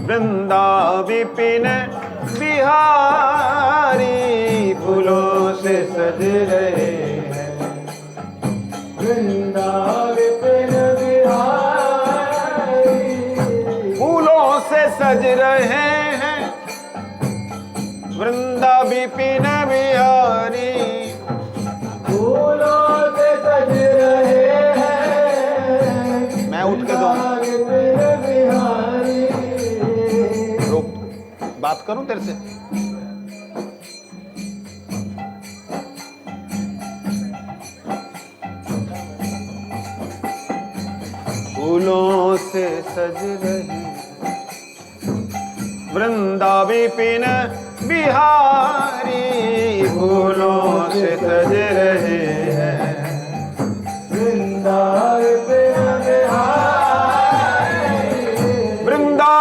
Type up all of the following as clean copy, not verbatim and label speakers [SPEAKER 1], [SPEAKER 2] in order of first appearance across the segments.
[SPEAKER 1] वृंदा विपिन बिहारी फूलों से सज रहे हैं।
[SPEAKER 2] वृंदा विपिन बिहारी
[SPEAKER 1] फूलों से सज रहे हैं। वृंदा विपिन बिहारी
[SPEAKER 2] फूलों से सज रहे हैं।
[SPEAKER 1] मैं उठ के दूं,
[SPEAKER 2] विपिन बिहारी।
[SPEAKER 1] रुक, बात करूं तेरे से। फूलों से सज रही वृंदा विपिन बिहारी फूलों से सज रहे हैं।
[SPEAKER 2] वृंदा विपिन बिहारी।
[SPEAKER 1] वृंदा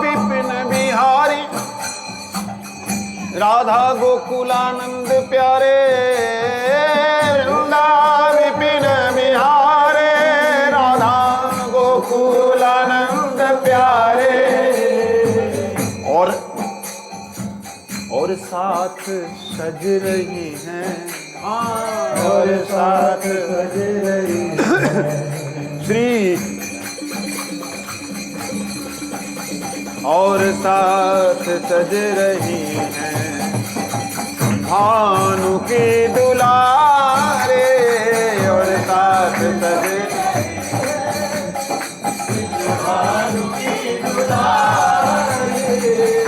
[SPEAKER 1] विपिन बिहारी राधा गोकुलानंद प्यारे। वृंदा विपिन बिहारे राधा गोकुलानंद प्यारे। और साथ सज रही हैं।
[SPEAKER 2] और साथ सज रही है।
[SPEAKER 1] श्री और साथ सज रही हैं। भानु के दुलारे और साथ सज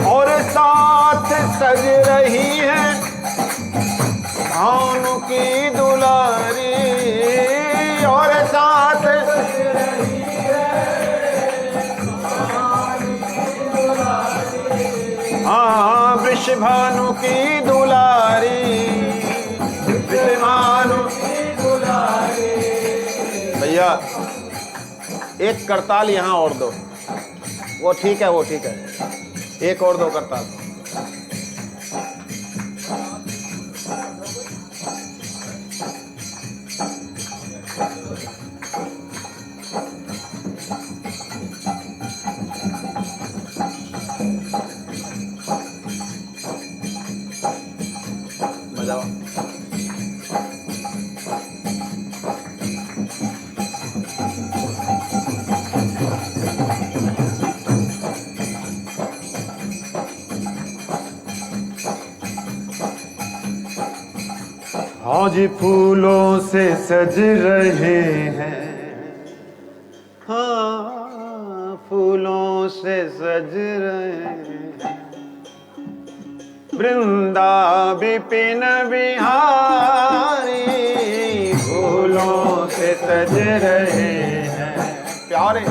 [SPEAKER 1] और साथ सज रही है। भानु की दुलारी और साथ सज रही है। हाँ, वृषभानु की दुलारी। वृषभानु की दुलारी। भैया एक करताल यहाँ और दो। वो ठीक है, वो ठीक है। एक और दो करताल। बजाओ। हाँ जी, फूलों से सज रहे हैं। हाँ, फूलों से सज रहे हैं। वृंदा विपिन बिहारी फूलों से सज रहे हैं। प्यारे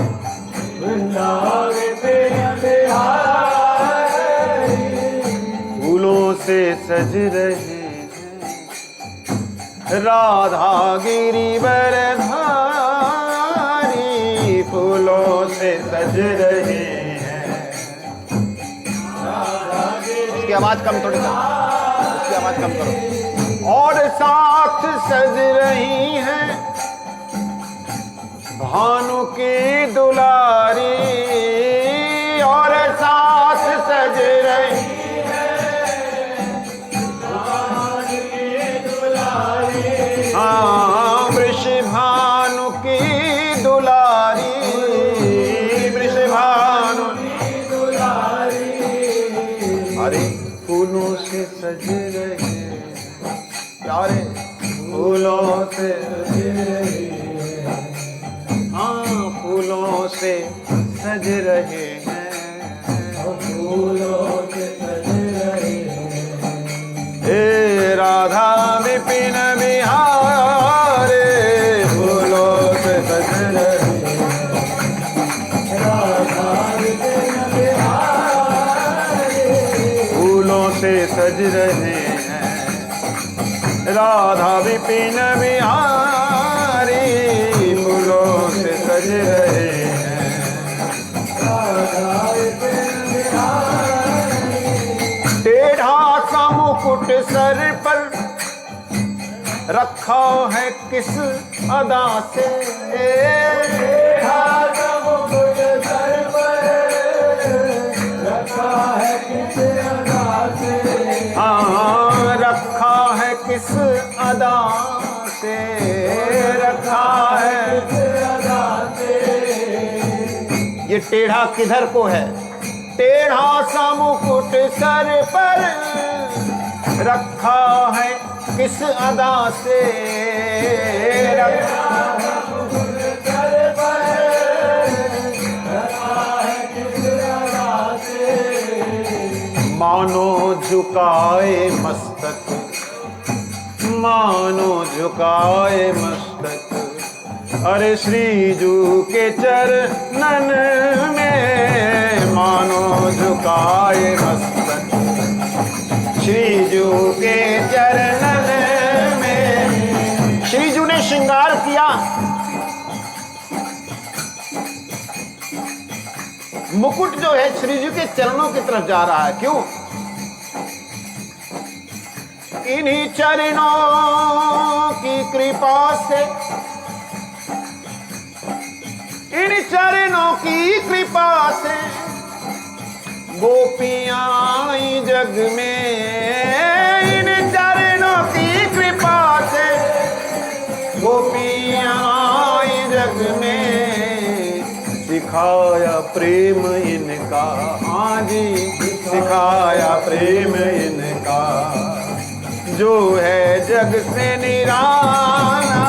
[SPEAKER 2] वृंदा विपिन बिहारी
[SPEAKER 1] फूलों से सज रहे हैं। राधा गिरिवर धारी फूलों से सज रहे हैं। उसकी आवाज कम थोड़ी कर, उसकी आवाज कम करो। और साथ सज रही हैं। भानु की दुलारी और साथ सज रही हाँ, वृषभानु की दुलारी। वृषभानु की दुलारी। अरे फूलों से सज रहे प्यारे फूलों से सज रहे। हाँ, फूलों से सज रहे हैं।
[SPEAKER 2] फूलों से सज रहे हैं।
[SPEAKER 1] हे राधा विपिन बिहारे फूलों से सज रहे हैं।
[SPEAKER 2] राधा विपिन बिहारी
[SPEAKER 1] फूलों से सज रहे हैं। राधा विपिन बिहारी फूलों से सज रहे हैं।
[SPEAKER 2] राधा विपिन बिहारी
[SPEAKER 1] टेढ़ा सा मुकुट सर पर रखा है किस अदा से।
[SPEAKER 2] टेढ़ा सा मुकुट सर पर
[SPEAKER 1] ये टेढ़ा किधर को है? टेढ़ा सा मुकुट सर पर रखा है किस अदा से, रखा है मुकुट सर पर रखा है किस अदा से। मानो झुकाए मस्तक, मानो झुकाए मस्तक, अरे श्रीजू के चरणन में, मानो झुकाए मस्तक श्रीजू के चरणन में। श्रीजू ने श्रृंगार किया, मुकुट जो है श्रीजू के चरणों की तरफ जा रहा है। क्यों? इन्हीं चरणों की कृपा से, इन चरणों की कृपा से गोपियां आई जग में, इन चरणों की कृपा से गोपियां आई जग में। सिखाया प्रेम इनका, हाँ जी सिखाया प्रेम इनका, जो है जग से निराला।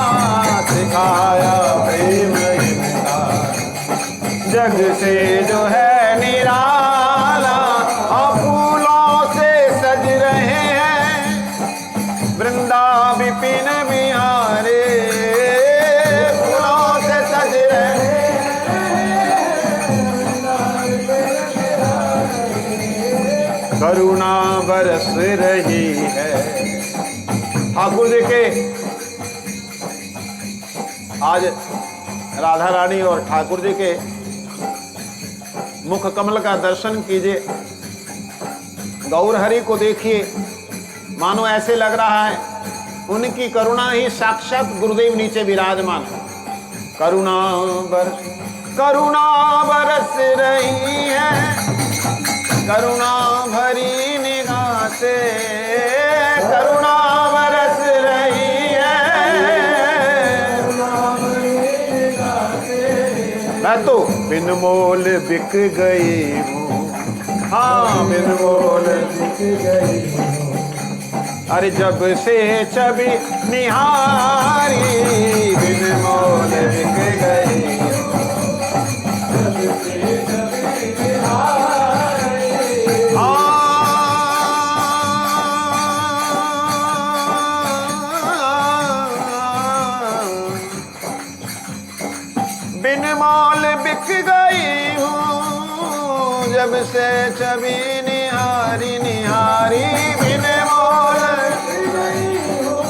[SPEAKER 1] सिखाया प्रेम इनका, जग से जो है निराला। फूलों से सज रहे हैं वृंदा विपिन बिहारे, फूलों से सज रहे हैं, करुणा बरस रही है। ठाकुर जी के आज राधा रानी और ठाकुर जी के मुख कमल का दर्शन कीजिए, गौर हरि को देखिए, मानो ऐसे लग रहा है उनकी करुणा ही साक्षात गुरुदेव नीचे विराजमान है। करुणा बरस रही है, करुणा भरी निगाह से, करुणा बरस रही है। मैं तो बिन मोल बिक गई हूँ, हाँ बिन मोल बिक गई हूँ। अरे जब से छवि निहारी, बिन मोल बिक गई हूँ। जब से छवि निहारी, बिन मोल बिक गई हूँ। जब से छवि निहारी निहारी, बिन मोल बिक गई हूँ।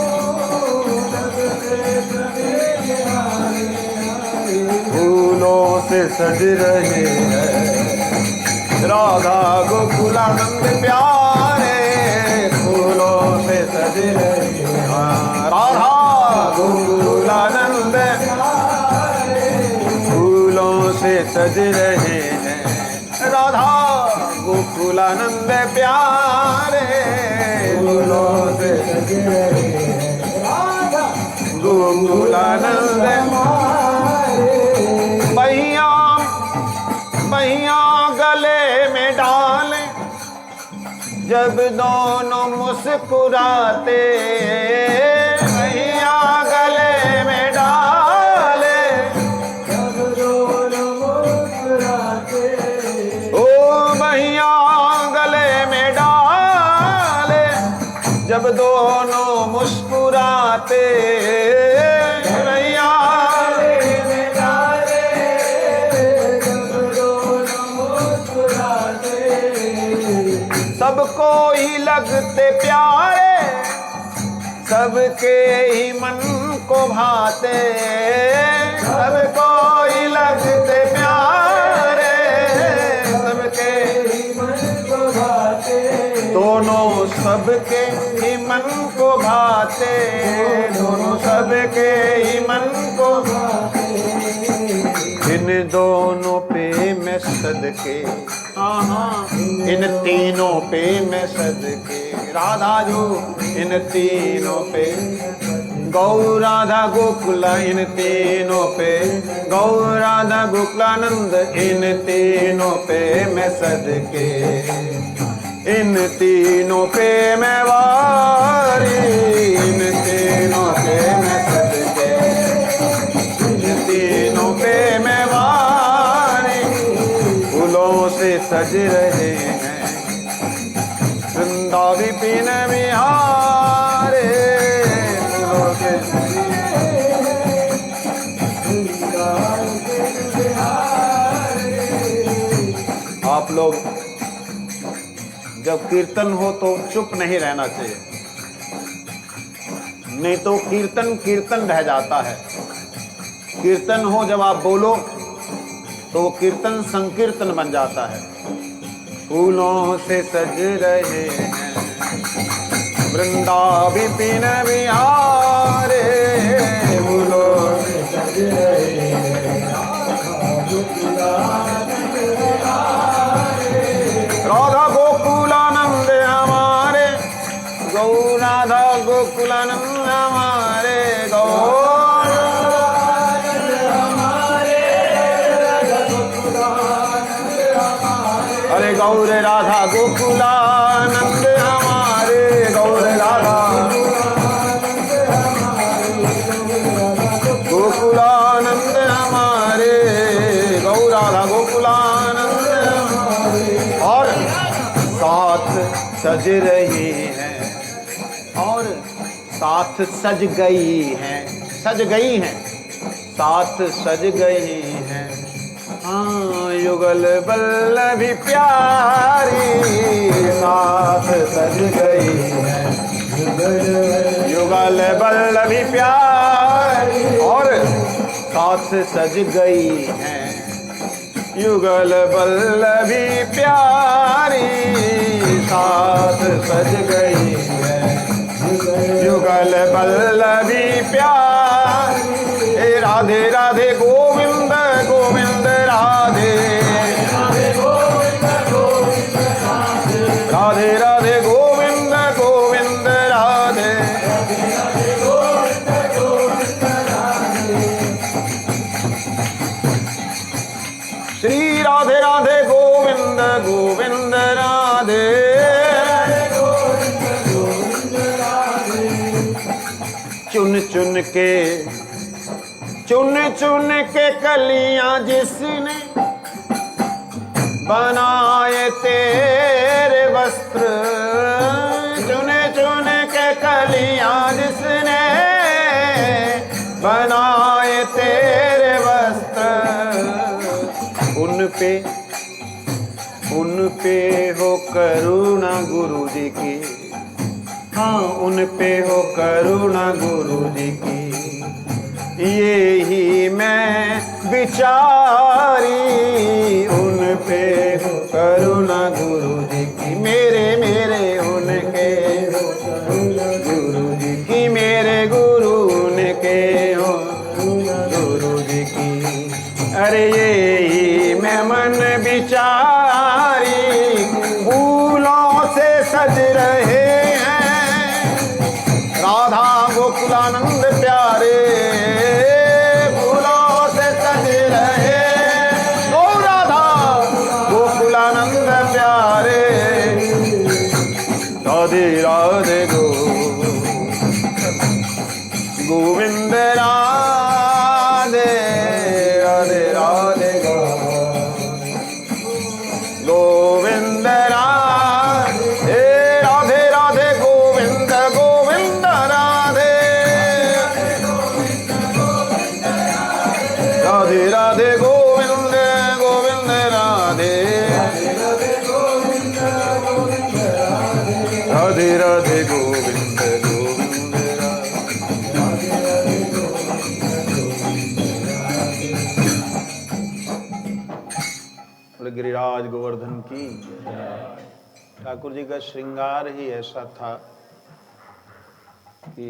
[SPEAKER 1] जब से छवि निहारी निहारी, फूलों से सज रहे हैं राधा गोकुलानंद प्यारे, फूलों से सज रहे हैं राधा गोकुलानंद, फूलों से सज रहे हैं राधा गोकुलानंद प्यारे, फूलों से सज रहे हैं राधा गोकुलानंद। बहिया बहिया गले में डाले जब दोनों मुस्कुराते, बहिया गले में डाले जब दोनों मुस्कुराते, ओ बहिया गले में डाले जब दोनों मुस्कुराते, बहिया गले में डाले जब दोनों मुस्कुराते, सबको ही लगते प्यारे, सबके ही मन को भाते, सबको ही लगते प्यारे, सबके ही मन को भाते, दोनों सबके ही मन को भाते, दोनों सबके ही मन को भाते। इन दोनों पे मैं सदके, इन तीनों पे मैं सदके, राधा जो इन तीनों पे, गौ राधा गोकुला इन तीनों पे, गौ राधा गोकुलानंद इन तीनों पे मैं सदके, इन तीनों पे मैं वारी, इन तीनों पे मैं सदके, इन तीनों पे मैं वारी। फूलों से सज रहे हैं वृंदा विपिन बिहारे, फूलों से आप लोग जब कीर्तन हो तो चुप नहीं रहना चाहिए, नहीं तो कीर्तन कीर्तन रह जाता है। कीर्तन हो जब आप बोलो तो वो कीर्तन संकीर्तन बन जाता है। फूलों से सज रहे हैं वृंदा विपिन बिहारे, फूलों से सज रहे हैं राधा गोकुलानंद हमारे, गौ राधा गोकुलानंद हमारे, गौ अरे गौर राधा गोकुलानंद हमारे, गौर राधा गोकुलानंद हमारे, गौ राधा गोकुलानंद हमारे। और साथ सज रही हैं और साथ सज गई हैं, सज गई हैं, साथ सज गई हैं। हाँ युगल बल्लभी प्यारी, साथ सज गई है युगल बल्लभी प्यारी, और साथ सज गई है युगल बल्लभी प्यारी, साथ सज गई है युगल बल्लभी प्यारी। हे राधे राधे गोविंद गोविंद राधे, राधे राधे गोविंद गोविंद राधे, श्री राधे राधे गोविंद गोविंद राधे, चुन चुन के कलियां जिसने बनाए तेरे वस्त्र, चुने चुने के कलियां जिसने बनाए तेरे वस्त्र, उन पे हो करुणा गुरु जी की, हाँ उन पे हो करुणा गुरु जी की। ये ही मैं बिचारी, उन पे हो करुणा गुरु जी की, मेरे मेरे उनके हो गुरु जी की, मेरे गुरु उनके हो गुरु जी की। अरे ये ही मैं मन बिचारी, फूलों से सज रहे राधा गोकुलानंद प्यारे, फूलों से सज रहे गौ राधा गोकुलानंद प्यारे, राधे राधे गोविंद राधे, राधे राधे गोविंद राधे, राधे राधे गोविंद गोविंद राधे, राधे राधे गोविंद गोविंद राधे, राधे राधे गोविंद गोविंद राधे। गिरिराज गोवर्धन की। ठाकुर जी का श्रृंगार ही ऐसा था कि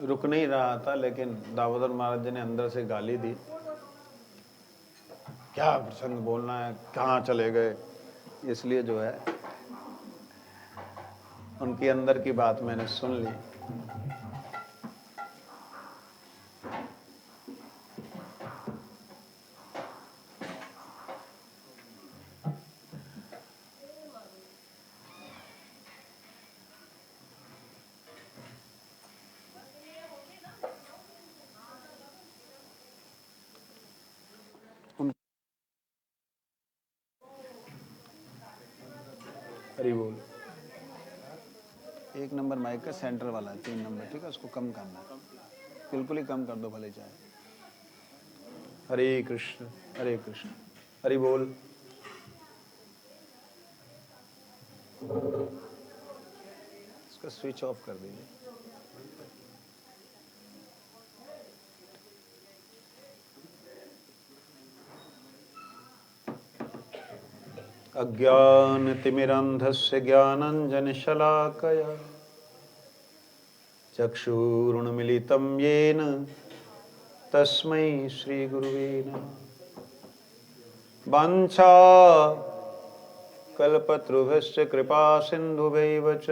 [SPEAKER 1] रुक नहीं रहा था, लेकिन दामोदर महाराज जी ने अंदर से गाली दी, क्या प्रसंग बोलना है, कहाँ चले गए। इसलिए जो है उनकी अंदर की बात मैंने सुन ली। हरि बोल। 1 नंबर माइक का सेंटर वाला है, 3 नंबर, ठीक है, उसको कम करना है, बिल्कुल ही कम कर दो भले चाहे। हरे कृष्ण हरि बोल। इसका स्विच ऑफ कर दीजिए। अज्ञानतिमिरन्धस्य ज्ञानञ्जनशलाकया चक्षुरुन्मिलितं येन तस्मै श्रीगुरुवे नमः। वाञ्छा कल्पतरुभ्यश्च कृपा सिन्धुभैव च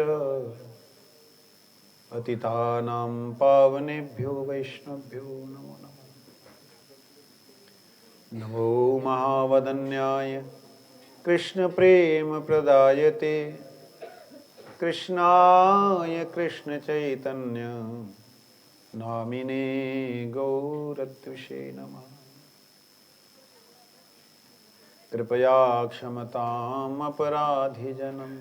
[SPEAKER 1] पतितानां पावनेभ्यो वैष्णवेभ्यो नमो नमः। नमो महावदन्याय कृष्ण प्रेम प्रदायते कृष्णाय कृष्ण चैतन्य नामिने गौरत्विषे नमः। कृपया क्षमताम् अपराधिजनं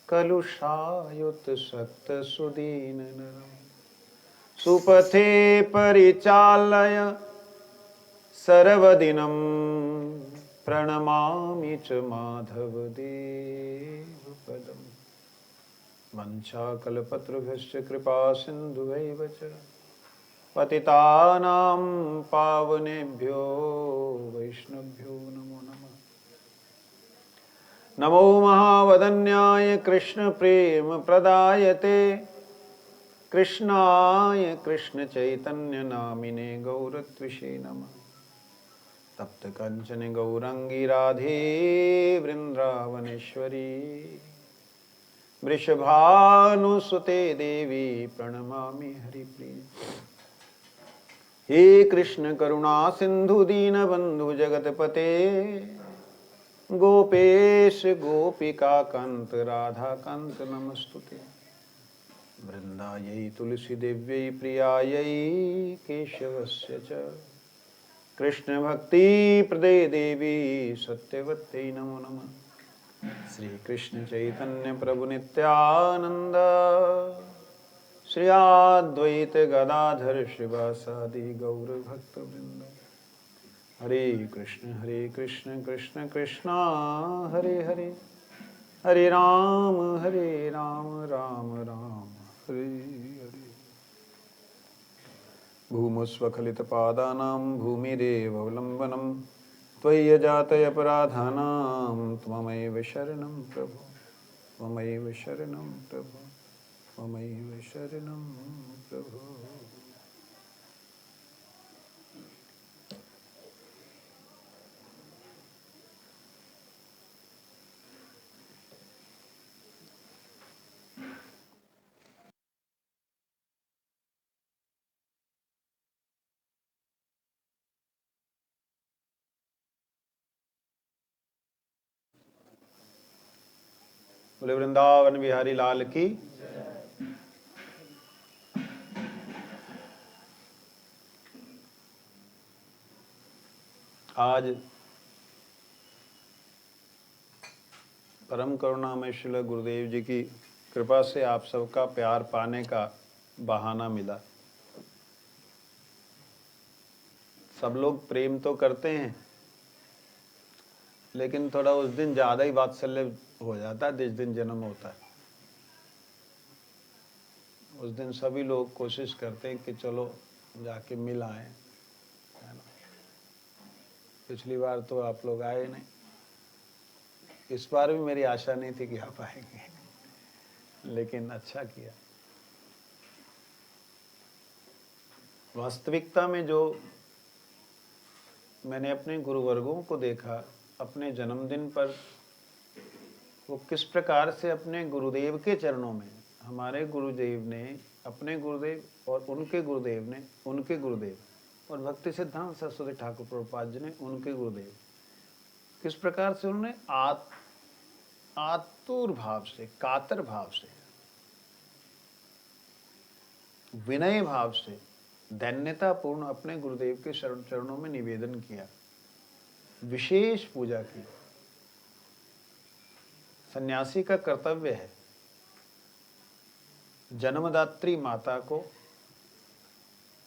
[SPEAKER 1] कलुषायुत सक्त सुदीननरं सुपथे परिचालय सर्वदिनं प्रणमामि च माधवदेवपदम्। वंशाकल्पतरुभ्यश्च कृपा सिन्धुभैव च पतितानां पावनेभ्यो वैष्णवेभ्यो नमो नमः। नमो महावदन्याय कृष्ण प्रेम प्रदायते कृष्णाय कृष्ण चैतन्य नामिने गौरत्विषे नमः। तप्त कंचन गौरंगी राधे वृंदावनेश्वरी वृषभानुसुते देवी प्रणमामि हरिप्रिये। हे कृष्ण करुणा सिंधु दीनबंधु जगतपते गोपेश गोपिका कांत राधा कांत नमस्तुते। वृंदायै तुलसी देव्यै प्रियायै केशवस्य च कृष्ण भक्ति प्रदे देवी सत्यवत्यै नमो नमः। श्री कृष्ण चैतन्य प्रभु नित्यानंद श्री अद्वैत गदाधर शिवासादि गौर भक्त वृंद। हरे कृष्ण कृष्ण कृष्ण हरे हरे हरे राम राम राम हरे हरे। भूमस्वखलितपादानां भूमिरेवलम्बनं त्वय्यजातयपराधानां त्वमैव शरणं प्रभो त्वमैव शरणं प्रभो त्वमैव शरणं प्रभो। बोले वृंदावन बिहारी लाल की। आज परम करुणामय श्री गुरुदेव जी की कृपा से आप सबका प्यार पाने का बहाना मिला। सब लोग प्रेम तो करते हैं, लेकिन थोड़ा उस दिन ज्यादा ही वात्सल्य हो जाता है जिस दिन जन्म होता है। उस दिन सभी लोग कोशिश करते हैं कि चलो जाके मिल आए, है ना। पिछली बार तो आप लोग आए नहीं, इस बार भी मेरी आशा नहीं थी कि आप आएंगे, लेकिन अच्छा किया। वास्तविकता में जो मैंने अपने गुरुवर्गों को देखा अपने जन्मदिन पर, वो किस प्रकार से अपने गुरुदेव के चरणों में, हमारे गुरुदेव ने अपने गुरुदेव और उनके गुरुदेव ने उनके गुरुदेव और भक्ति सिद्धांत सरस्वती ठाकुर प्रभुपाद जी ने उनके गुरुदेव, किस प्रकार से उन्होंने आतुर भाव से, कातर भाव से, विनय भाव से, दैन्यता पूर्ण अपने गुरुदेव के चरणों में निवेदन किया, विशेष पूजा की। सन्यासी का कर्तव्य है जन्मदात्री माता को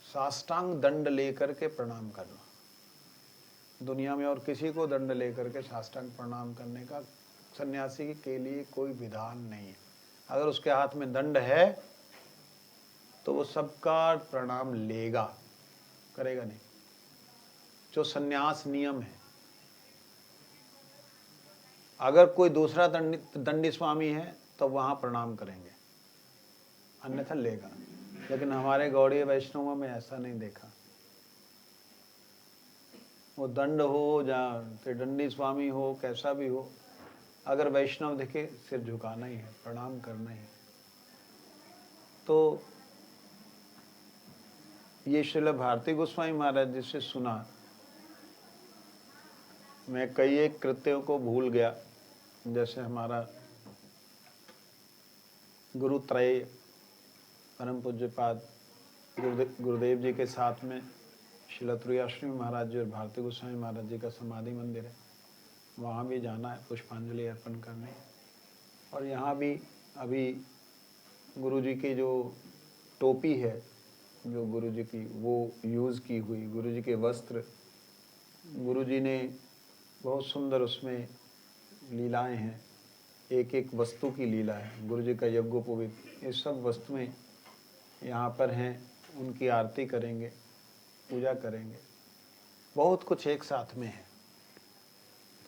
[SPEAKER 1] साष्टांग दंड लेकर के प्रणाम करना। दुनिया में और किसी को दंड लेकर के साष्टांग प्रणाम करने का सन्यासी के लिए कोई विधान नहीं है। अगर उसके हाथ में दंड है तो वो सबका प्रणाम लेगा, करेगा नहीं, जो सन्यास नियम है। अगर कोई दूसरा दंडी स्वामी है तो वहां प्रणाम करेंगे, अन्यथा लेगा। लेकिन हमारे गौड़ीय वैष्णवों में ऐसा नहीं देखा। वो दंड हो या फिर दंडी स्वामी हो, कैसा भी हो, अगर वैष्णव दिखे सिर झुकाना ही है, प्रणाम करना ही है। तो ये श्रील भारती गोस्वामी महाराज जी से सुना। मैं कई एक कृत्यों को भूल गया, जैसे हमारा गुरु त्रय परम पूज्यपाद गुरुदेव जी के साथ में श्रील तुरायाश्रमी महाराज जी और भारती गोस्वामी महाराज जी का समाधि मंदिर है, वहाँ भी जाना है पुष्पांजलि अर्पण करने। और यहाँ भी अभी गुरु जी की जो टोपी है, जो गुरु जी की वो यूज़ की हुई, गुरु जी के वस्त्र, गुरु जी ने बहुत सुंदर उसमें लीलाएं हैं, एक एक वस्तु की लीला है। गुरु जी का यज्ञोपवीत, ये सब वस्तुएं यहाँ पर हैं, उनकी आरती करेंगे, पूजा करेंगे, बहुत कुछ एक साथ में है।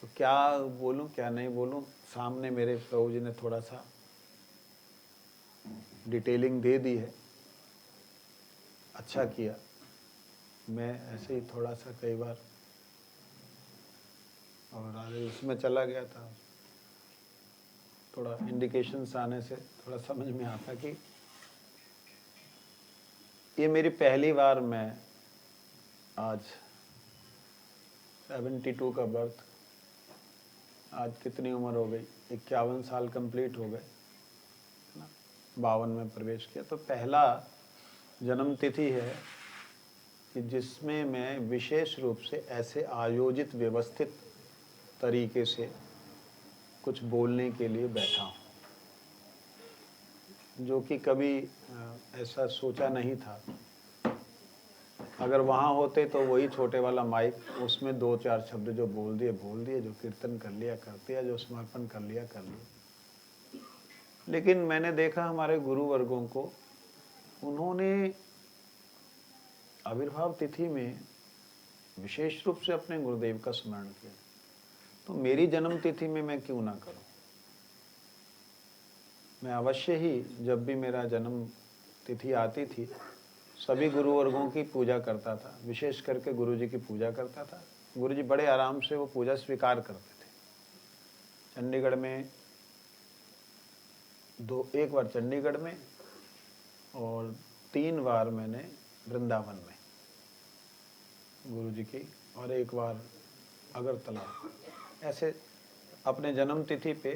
[SPEAKER 1] तो क्या बोलूं क्या नहीं बोलूं, सामने मेरे प्रभु जी ने थोड़ा सा डिटेलिंग दे दी है, अच्छा किया। मैं ऐसे ही थोड़ा सा कई बार और आगे उसमें चला गया था, थोड़ा इंडिकेशंस आने से थोड़ा समझ में आता कि ये मेरी पहली बार मैं आज 72 का बर्थ, आज कितनी उम्र हो गई, 51 साल कंप्लीट हो गए ना, 52 में प्रवेश किया। तो पहला जन्म तिथि है कि जिसमें मैं विशेष रूप से ऐसे आयोजित व्यवस्थित तरीके से कुछ बोलने के लिए बैठा हूँ, जो कि कभी ऐसा सोचा नहीं था। अगर वहाँ होते तो वही छोटे वाला माइक, उसमें 2-4 शब्द जो बोल दिए, जो कीर्तन कर लिया कर दिया, जो समर्पण कर लिया कर लिया। लेकिन मैंने देखा हमारे गुरु वर्गों को, उन्होंने आविर्भाव तिथि में विशेष रूप से अपने गुरुदेव का स्मरण किया। तो मेरी जन्म तिथि में मैं क्यों ना करूं? मैं अवश्य ही, जब भी मेरा जन्म तिथि आती थी, सभी गुरुवर्गों की पूजा करता था, विशेष करके गुरु जी की पूजा करता था। गुरु जी बड़े आराम से वो पूजा स्वीकार करते थे। चंडीगढ़ में एक बार चंडीगढ़ में और 3 बार मैंने वृंदावन में गुरु जी की, और एक बार अगरतला। ऐसे अपने जन्म तिथि पे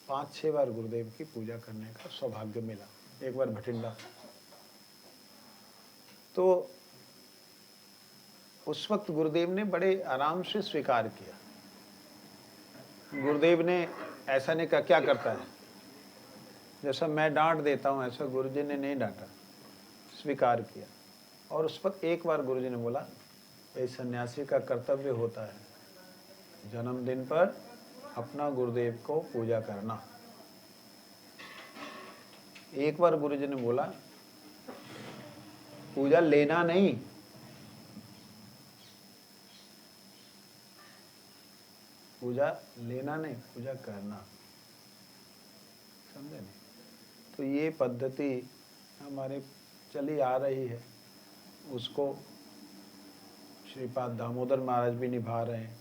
[SPEAKER 1] 5-6 बार गुरुदेव की पूजा करने का सौभाग्य मिला, एक बार भटिंडा। तो उस वक्त गुरुदेव ने बड़े आराम से स्वीकार किया। गुरुदेव ने ऐसा नहीं कहा क्या करता है, जैसा मैं डांट देता हूँ ऐसा गुरु जी ने नहीं डांटा, स्वीकार किया। और उस वक्त एक बार गुरु जी ने बोला, इस सन्यासी का कर्तव्य होता है जन्मदिन पर अपना गुरुदेव को पूजा करना। एक बार गुरु जी ने बोला, पूजा लेना नहीं, पूजा लेना नहीं, पूजा करना, समझे नहीं? तो ये पद्धति हमारे चली आ रही है, उसको श्रीपाद दामोदर महाराज भी निभा रहे हैं।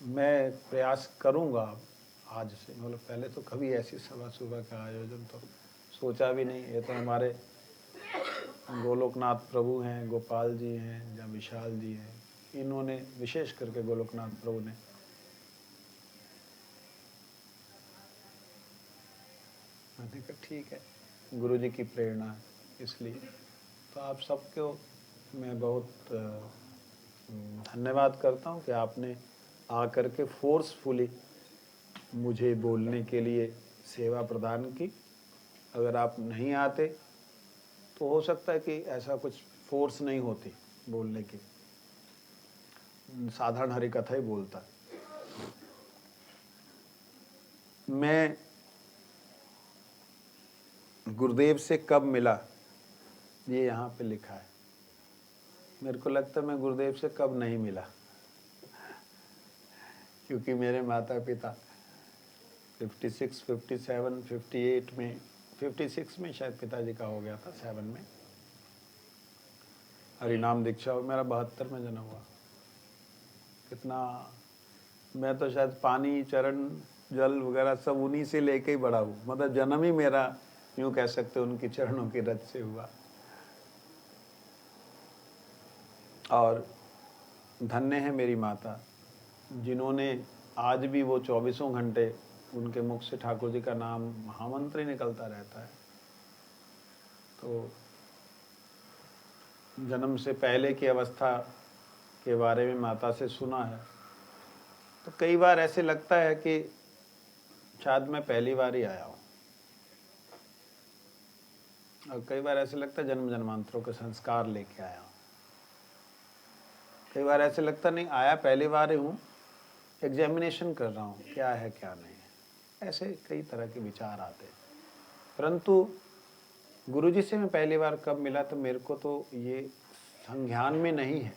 [SPEAKER 1] मैं प्रयास करूंगा आज से, मतलब पहले तो कभी ऐसी सभा सुबह का आयोजन तो सोचा भी नहीं। ये तो हमारे गोलोकनाथ प्रभु हैं, गोपाल जी हैं या विशाल जी हैं, इन्होंने विशेष करके गोलोकनाथ प्रभु ने मैंने कहा ठीक है, गुरु जी की प्रेरणा है, इसलिए तो आप सबको मैं बहुत धन्यवाद करता हूँ कि आपने आकर के फोर्सफुली मुझे बोलने के लिए सेवा प्रदान की। अगर आप नहीं आते तो हो सकता है कि ऐसा कुछ फोर्स नहीं होती बोलने की, साधारण हरि कथा ही बोलता। मैं गुरुदेव से कब मिला, ये यहाँ पे लिखा है। मेरे को लगता है मैं गुरुदेव से कब नहीं मिला, क्योंकि मेरे माता पिता 56, 57, 58 में, 56 में शायद पिताजी का हो गया था, 7 में हरिनाम दीक्षा हुआ। मेरा 72 में जन्म हुआ। कितना, मैं तो शायद पानी, चरण, जल वगैरह सब उन्हीं से लेके ही बड़ा हूँ। मतलब जन्म ही मेरा यूँ कह सकते हो उनकी चरणों की रज से हुआ। और धन्य है मेरी माता, जिन्होंने आज भी वो 24 घंटे उनके मुख से ठाकुर जी का नाम महामंत्र ही निकलता रहता है। तो जन्म से पहले की अवस्था के बारे में माता से सुना है। तो कई बार ऐसे लगता है कि शायद मैं पहली बार ही आया हूँ, और कई बार ऐसे लगता है जन्म जन्मांतरों के संस्कार लेके आया हूँ। कई बार ऐसे लगता नहीं आया पहली बार ही हूँ, एग्जामिनेशन कर रहा हूँ क्या है क्या नहीं है। ऐसे कई तरह के विचार आते हैं। परंतु गुरुजी से मैं पहली बार कब मिला, तो मेरे को तो ये संज्ञान में नहीं है।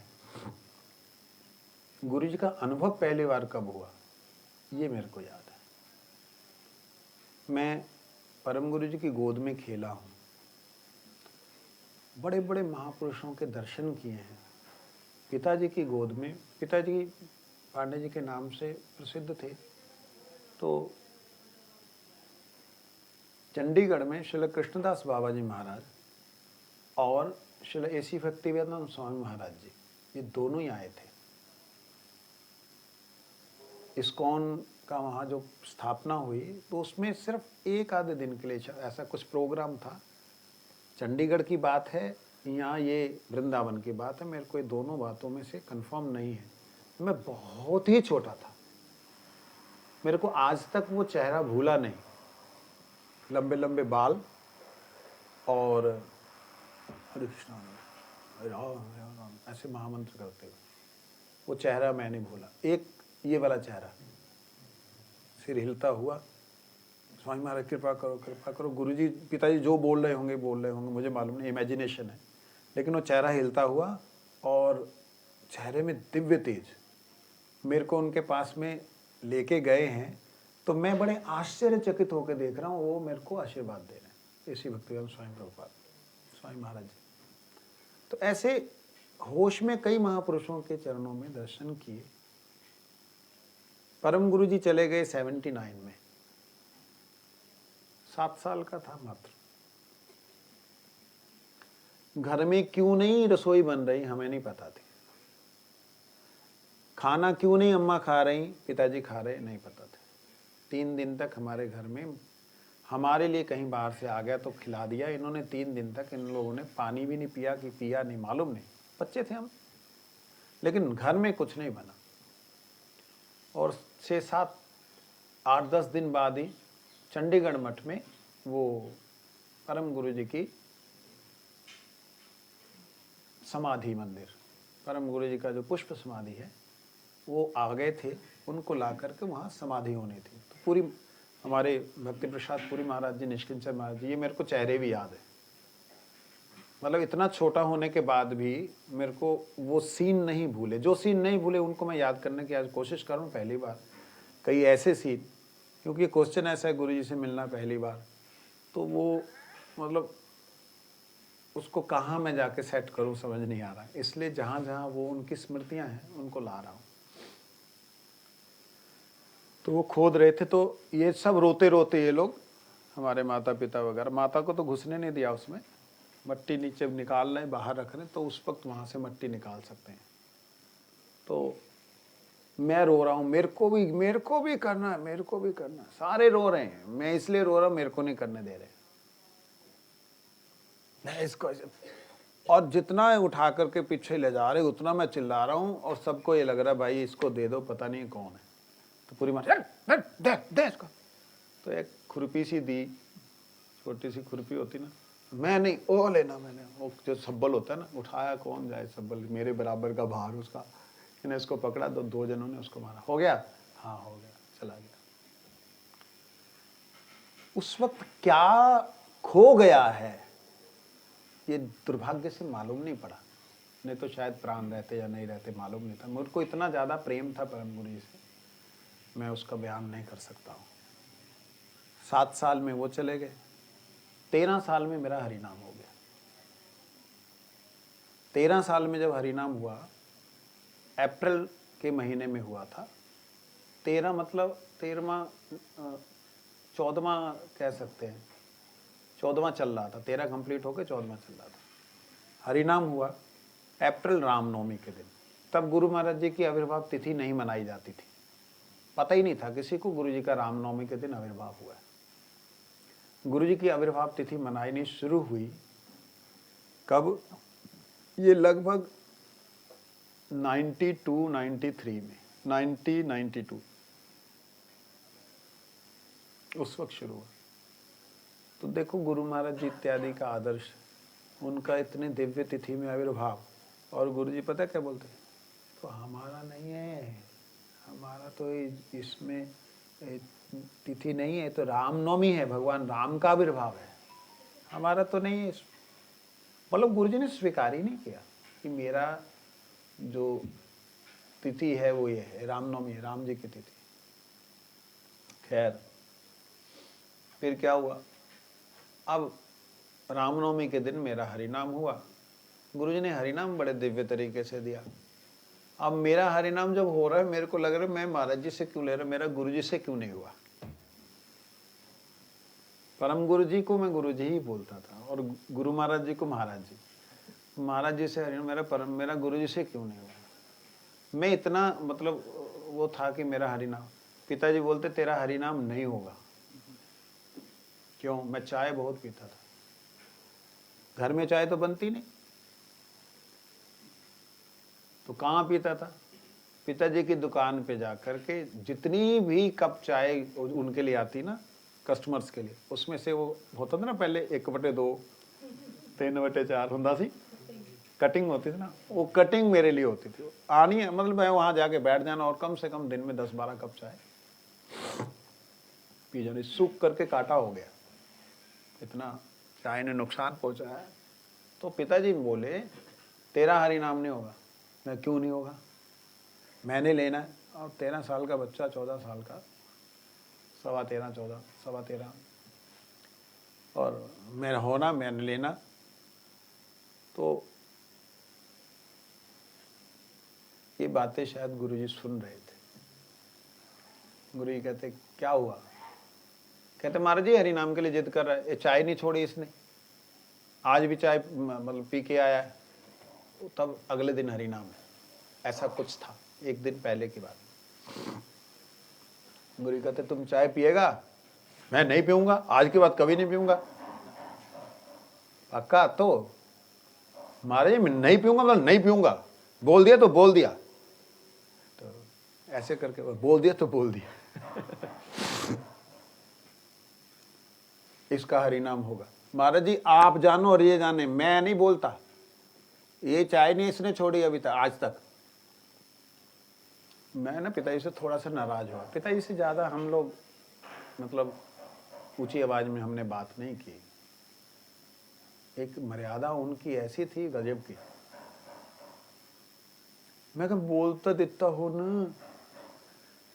[SPEAKER 1] गुरुजी का अनुभव पहली बार कब हुआ, ये मेरे को याद है। मैं परम गुरुजी की गोद में खेला हूँ, बड़े बड़े महापुरुषों के दर्शन किए हैं। पिताजी की गोद में, पिताजी पांडे जी के नाम से प्रसिद्ध थे। तो चंडीगढ़ में श्रील कृष्णदास बाबा जी महाराज और श्रील एसी भक्तिवेदांत स्वामी महाराज जी, ये दोनों ही आए थे। इस्कॉन का वहाँ जो स्थापना हुई, तो उसमें सिर्फ एक आधे दिन के लिए ऐसा कुछ प्रोग्राम था। चंडीगढ़ की बात है, यहाँ ये वृंदावन की बात है, मेरे को ये दोनों बातों में से कंफर्म नहीं है। मैं बहुत ही छोटा था, मेरे को आज तक वो चेहरा भूला नहीं। लंबे लंबे बाल और हरे कृष्णा हरे राम हरे राम ऐसे महामंत्र करते हुए, वो चेहरा मैं नहीं भूला। एक ये वाला चेहरा, सिर हिलता हुआ, स्वामी महाराज कृपा करो कृपा करो। गुरुजी पिताजी जो बोल रहे होंगे मुझे मालूम नहीं, इमेजिनेशन है, लेकिन वो चेहरा हिलता हुआ और चेहरे में दिव्य तेज। मेरे को उनके पास में लेके गए हैं, तो मैं बड़े आश्चर्यचकित होकर देख रहा हूँ, वो मेरे को आशीर्वाद दे रहे हैं, इसी भक्तिवेदांत स्वामी प्रभुपाद स्वामी महाराज जी। तो ऐसे होश में कई महापुरुषों के चरणों में दर्शन किए। परम गुरु जी चले गए 79 में, 7 साल का था मात्र। घर में क्यों नहीं रसोई बन रही हमें नहीं पता थी, खाना क्यों नहीं अम्मा खा रही पिताजी खा रहे नहीं पता था। 3 दिन तक हमारे घर में, हमारे लिए कहीं बाहर से आ गया तो खिला दिया इन्होंने। 3 दिन तक इन लोगों ने पानी भी नहीं पिया, कि पिया नहीं मालूम नहीं, बच्चे थे हम, लेकिन घर में कुछ नहीं बना। और 6, 7, 8, 10 दिन बाद ही चंडीगढ़ मठ में वो परम गुरु जी की समाधि मंदिर, परम गुरु जी का जो पुष्प समाधि है, वो आ गए थे, उनको ला करके वहाँ समाधि होनी थी। तो पूरी हमारे भक्ति प्रसाद पुरी महाराज जी, निष्किंचन महाराज जी, ये मेरे को चेहरे भी याद है। मतलब इतना छोटा होने के बाद भी मेरे को वो सीन नहीं भूले। जो सीन नहीं भूले उनको मैं याद करने की आज कोशिश कर रहा हूँ पहली बार। कई ऐसे सीन, क्योंकि क्वेश्चन ऐसा है गुरु जी से मिलना पहली बार, तो वो मतलब उसको कहाँ मैं जाके सेट करूँ समझ नहीं आ रहा। इसलिए जहाँ जहाँ वो उनकी स्मृतियाँ हैं उनको ला रहा हूँ। तो वो खोद रहे थे, तो ये सब रोते रोते ये लोग, हमारे माता पिता वगैरह, माता को तो घुसने नहीं दिया उसमें, मट्टी नीचे निकाल रहे, बाहर रख रहे, तो उस वक्त वहाँ से मट्टी निकाल सकते हैं। तो मैं रो रहा हूँ, मेरे को भी करना है, मेरे को भी करना है। सारे रो रहे हैं, मैं इसलिए रो रहा हूँ, मेरे को नहीं करने दे रहे। मैं इसको, और जितना उठा करके पीछे ले जा रहे उतना मैं चिल्ला रहा हूँ, और सबको ये लग रहा है भाई इसको दे दो, पता नहीं कौन है। तो पूरी मार दे इसको। तो एक खुरपी सी दी, छोटी सी खुरपी होती ना, मैं नहीं, वो लेना। मैंने वो जो सब्बल होता है ना, उठाया, कौन जाए सब्बल, मेरे बराबर का भार उसका, मैंने इसको पकड़ा, तो 2 जनों ने उसको मारा। हो गया? हाँ हो गया, चला गया। उस वक्त क्या खो गया है ये दुर्भाग्य से मालूम नहीं पड़ा, नहीं तो शायद प्राण रहते या नहीं रहते मालूम नहीं था। मुझको इतना ज्यादा प्रेम था परम गुरु जी से, मैं उसका बयान नहीं कर सकता हूँ। 7 साल में वो चले गए, 13 साल में मेरा हरिनाम हो गया। 13 साल में जब हरिनाम हुआ, अप्रैल के महीने में हुआ था। 13 मतलब 13वां 14वां कह सकते हैं, 14वां चल रहा था, 13 कंप्लीट होकर 14वां चल रहा था। हरिनाम हुआ अप्रैल रामनवमी के दिन। तब गुरु महाराज जी की आविर्भाव तिथि नहीं मनाई जाती थी, पता ही नहीं था किसी को गुरु जी का रामनवमी के दिन आविर्भाव हुआ है। गुरु जी की आविर्भाव तिथि मनानी शुरू हुई कब? ये लगभग 92-93 में, 1992 उस वक्त शुरू हुआ। तो देखो गुरु महाराज जी इत्यादि का आदर्श, उनका इतने दिव्य तिथि में आविर्भाव, और गुरु जी पता क्या बोलते हैं? तो हमारा नहीं है, हमारा तो इसमें तिथि नहीं है, तो रामनवमी है, भगवान राम का आविर्भाव है, हमारा तो नहीं है। मतलब गुरु जी ने स्वीकार ही नहीं किया कि मेरा जो तिथि है वो ये है, रामनवमी है, राम जी की तिथि। खैर फिर क्या हुआ? अब रामनवमी के दिन मेरा हरिनाम हुआ। गुरु जी ने हरिनाम बड़े दिव्य तरीके से दिया। अब मेरा हरिनाम जब हो रहा है, मेरे को लग रहा है मैं महाराज जी से क्यों ले रहा, मेरा गुरु जी से क्यों नहीं हुआ। परम गुरु जी को मैं गुरु जी ही बोलता था, और गुरु महाराज जी को महाराज जी। महाराज जी से हरिनाम मेरा गुरु जी से क्यों नहीं हुआ। मैं इतना मतलब वो था कि मेरा हरिनाम, पिताजी बोलते तेरा हरिनाम नहीं होगा। क्यों? मैं चाय बहुत पीता था, घर में चाय तो बनती नहीं, तो कहाँ पीता था? पिताजी की दुकान पे जा करके जितनी भी कप चाय उनके लिए आती ना, कस्टमर्स के लिए, उसमें से वो होता था ना पहले 1/2 3/4 होता सी कटिंग होती थी ना, वो कटिंग मेरे लिए होती थी। आनी है मतलब मैं वहां जाके बैठ जाना और कम से कम दिन में 10-12 कप चाय पी जानी। सूख करके काटा हो गया, इतना चाय ने नुकसान पहुंचा है। तो पिताजी बोले तेरा हरि नाम नहीं होगा। मैं क्यों नहीं होगा? मैंने लेना है। और 13 साल का बच्चा, 14 साल का, 13.25 और मेरा होना, मैंने लेना। तो ये बातें शायद गुरुजी सुन रहे थे। गुरुजी कहते क्या हुआ? कहते महाराज जी हरि नाम के लिए जिद कर रहा है, ये चाय नहीं छोड़ी इसने, आज भी चाय मतलब पी के आया है। तब अगले दिन हरि नाम है, ऐसा कुछ था, एक दिन पहले की बात। गुरु कहते तुम चाय पिएगा? मैं नहीं पीऊंगा, आज के बाद कभी नहीं पीऊंगा। पक्का? तो महाराज जी मैं नहीं पीऊंगा, मतलब नहीं पीऊंगा, बोल दिया तो बोल दिया। तो ऐसे करके बोल दिया तो बोल दिया। इसका हरि नाम होगा। महाराज जी आप जानो और ये जाने, मैं नहीं बोलता। ये चाय नहीं इसने छोड़ी अभी तक, आज तक। मैं ना पिताजी से थोड़ा सा नाराज हुआ। पिताजी से ज्यादा हम लोग मतलब ऊंची आवाज में हमने बात नहीं की। एक मर्यादा उनकी ऐसी थी गजब की। मैं कहा बोलता देता हूं ना,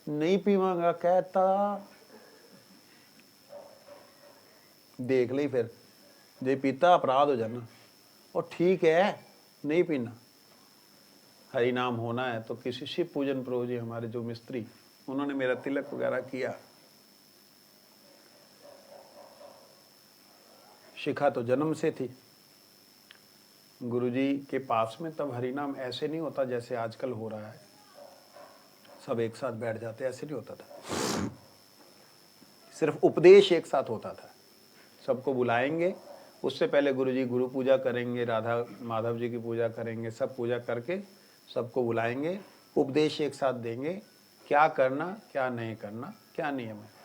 [SPEAKER 1] नहीं पीवांगा कहता, देख ली फिर जे पीता अपराध हो जाना। और ठीक है नहीं पीना, हरि नाम होना है। तो किसी शिव पूजन प्रभु जी हमारे जो मिस्त्री, उन्होंने मेरा तिलक वगैरह किया। शिखा तो जन्म से थी गुरुजी के पास में। तब हरि नाम ऐसे नहीं होता जैसे आजकल हो रहा है, सब एक साथ बैठ जाते, ऐसे नहीं होता था। सिर्फ उपदेश एक साथ होता था, सबको बुलाएंगे, उससे पहले गुरुजी गुरु पूजा करेंगे, राधा माधव जी की पूजा करेंगे, सब पूजा करके सबको बुलाएंगे, उपदेश एक साथ देंगे क्या करना क्या नहीं करना, क्या नियम है।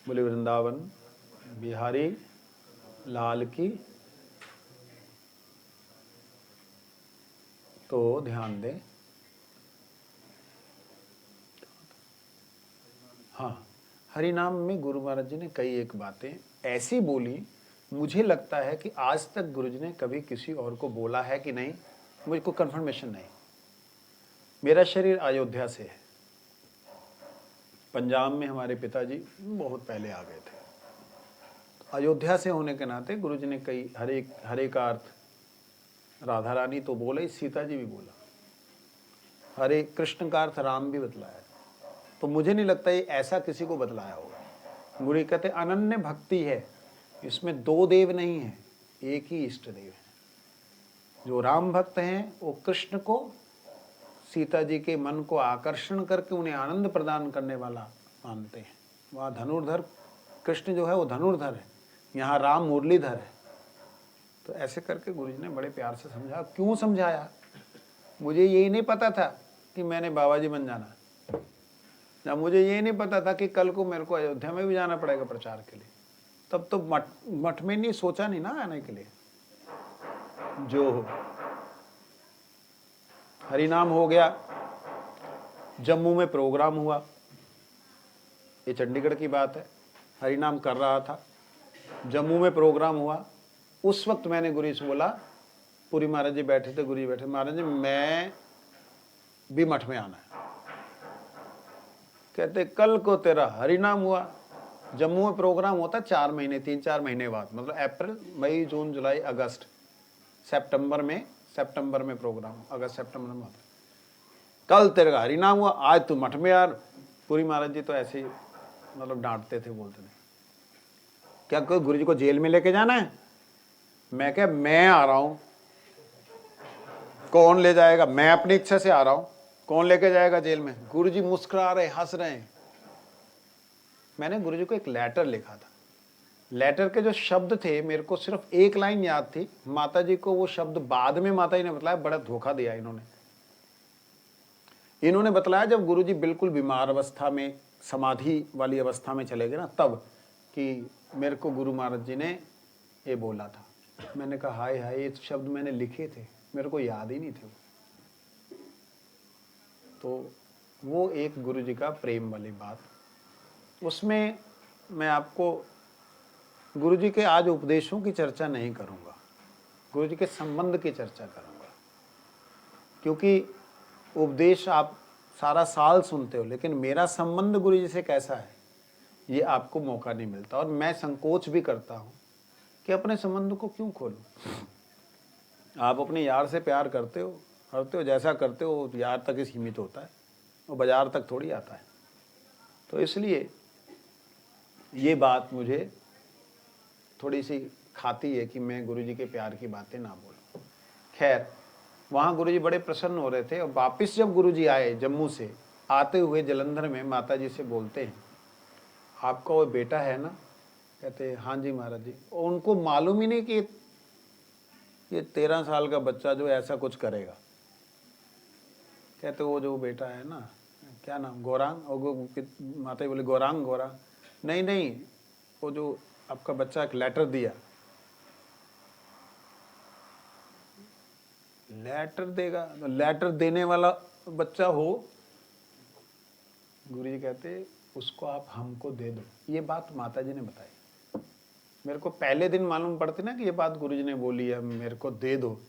[SPEAKER 1] बोले वृंदावन बिहारी लाल की। तो ध्यान दें, हाँ, हरि नाम में गुरु महाराज जी ने कई एक बातें ऐसी बोली, मुझे लगता है कि आज तक गुरु जी ने कभी किसी और को बोला है कि नहीं, मुझको कंफर्मेशन नहीं। मेरा शरीर अयोध्या से है, पंजाब में हमारे पिताजी बहुत पहले आ गए थे। अयोध्या से होने के नाते गुरु जी ने कई हरे का अर्थ राधा रानी तो बोला ही, सीता जी भी बोला, हरे कृष्ण का अर्थ राम भी बतलाया। तो मुझे नहीं लगता ये ऐसा किसी को बतलाया होगा। गुरु कहते अनन्य भक्ति है, इसमें दो देव नहीं है, एक ही इष्ट देव है। जो राम भक्त हैं वो कृष्ण को, सीता जी के मन को आकर्षण करके उन्हें आनंद प्रदान करने वाला मानते हैं। वहाँ धनुर्धर कृष्ण जो है वो धनुर्धर है, यहाँ राम मुरलीधर है। तो ऐसे करके गुरु जी ने बड़े प्यार से समझा। क्यों समझाया, मुझे यही नहीं पता था कि मैंने बाबा जी बन जाना, जब मुझे यही नहीं पता था कि कल को मेरे को अयोध्या में भी जाना पड़ेगा प्रचार के लिए, तब तो मठ में नहीं सोचा नहीं ना आने के लिए। जो हो हरिनाम हो गया, जम्मू में प्रोग्राम हुआ, ये चंडीगढ़ की बात है, हरिनाम कर रहा था, जम्मू में प्रोग्राम हुआ। उस वक्त मैंने गुरु जी से बोला, पुरी महाराज जी बैठे थे, गुरु जी बैठे, महाराज जी मैं भी मठ में आना है। कहते कल को तेरा हरिनाम हुआ, जम्मू में प्रोग्राम होता 4 महीने 3-4 महीने बाद, मतलब अप्रैल मई जून जुलाई अगस्त सितंबर में प्रोग्राम, अगस्त सितंबर में होता। कल तेरा हरिनाम हुआ, आज तू मठ में यार। पुरी महाराज जी तो ऐसे ही मतलब डांटते थे, बोलते थे क्या कोई गुरु जी को जेल में लेके जाना है। मैं क्या, मैं आ रहा हूं, कौन ले जाएगा, मैं अपनी इच्छा से आ रहा हूं, कौन लेके जाएगा जेल में। गुरु जी मुस्कुरा रहे, हंस रहे हैं। मैंने गुरु जी को एक लेटर लिखा था, लेटर के जो शब्द थे मेरे को सिर्फ एक लाइन याद थी, माता जी को वो शब्द बाद में माता जी ने बताया, बड़ा धोखा दिया इन्होंने बताया जब गुरु जी बिल्कुल बीमार अवस्था में, समाधि वाली अवस्था में चले गए ना, तब कि मेरे को गुरु महाराज जी ने ये बोला था। मैंने कहा हाय हाय, ये शब्द मैंने लिखे थे, मेरे को याद ही नहीं थे। तो वो एक गुरु जी का प्रेम वाली बात, उसमें मैं आपको गुरु जी के आज उपदेशों की चर्चा नहीं करूंगा, गुरु जी के संबंध की चर्चा करूंगा। क्योंकि उपदेश आप सारा साल सुनते हो, लेकिन मेरा संबंध गुरु जी से कैसा है ये आपको मौका नहीं मिलता। और मैं संकोच भी करता हूं कि अपने संबंध को क्यों खोलूं। आप अपने यार से प्यार करते हो, जैसा करते हो यार तक ही सीमित होता है, वो बाजार तक थोड़ी आता है। तो इसलिए ये बात मुझे थोड़ी सी खाती है कि मैं गुरु जी के प्यार की बातें ना बोलूं। खैर, वहाँ गुरु जी बड़े प्रसन्न हो रहे थे। और वापिस जब गुरु जी आए जम्मू से, आते हुए जलंधर में माता जी से बोलते हैं, आपका वो बेटा है ना। कहते हाँ जी महाराज जी। और उनको मालूम ही नहीं कि ये 13 साल का बच्चा जो ऐसा कुछ करेगा। कहते वो जो बेटा है ना, क्या नाम, गौरांग। और माता जी बोले गौरांग। नहीं, वो जो आपका बच्चा एक लेटर दिया, लेटर देगा, तो लेटर देने वाला बच्चा हो। गुरुजी कहते उसको आप हमको दे दो। ये बात माता जी ने बताई। मेरे को पहले दिन मालूम पड़ती ना कि ये बात गुरुजी ने बोली है, मेरे को दे दो,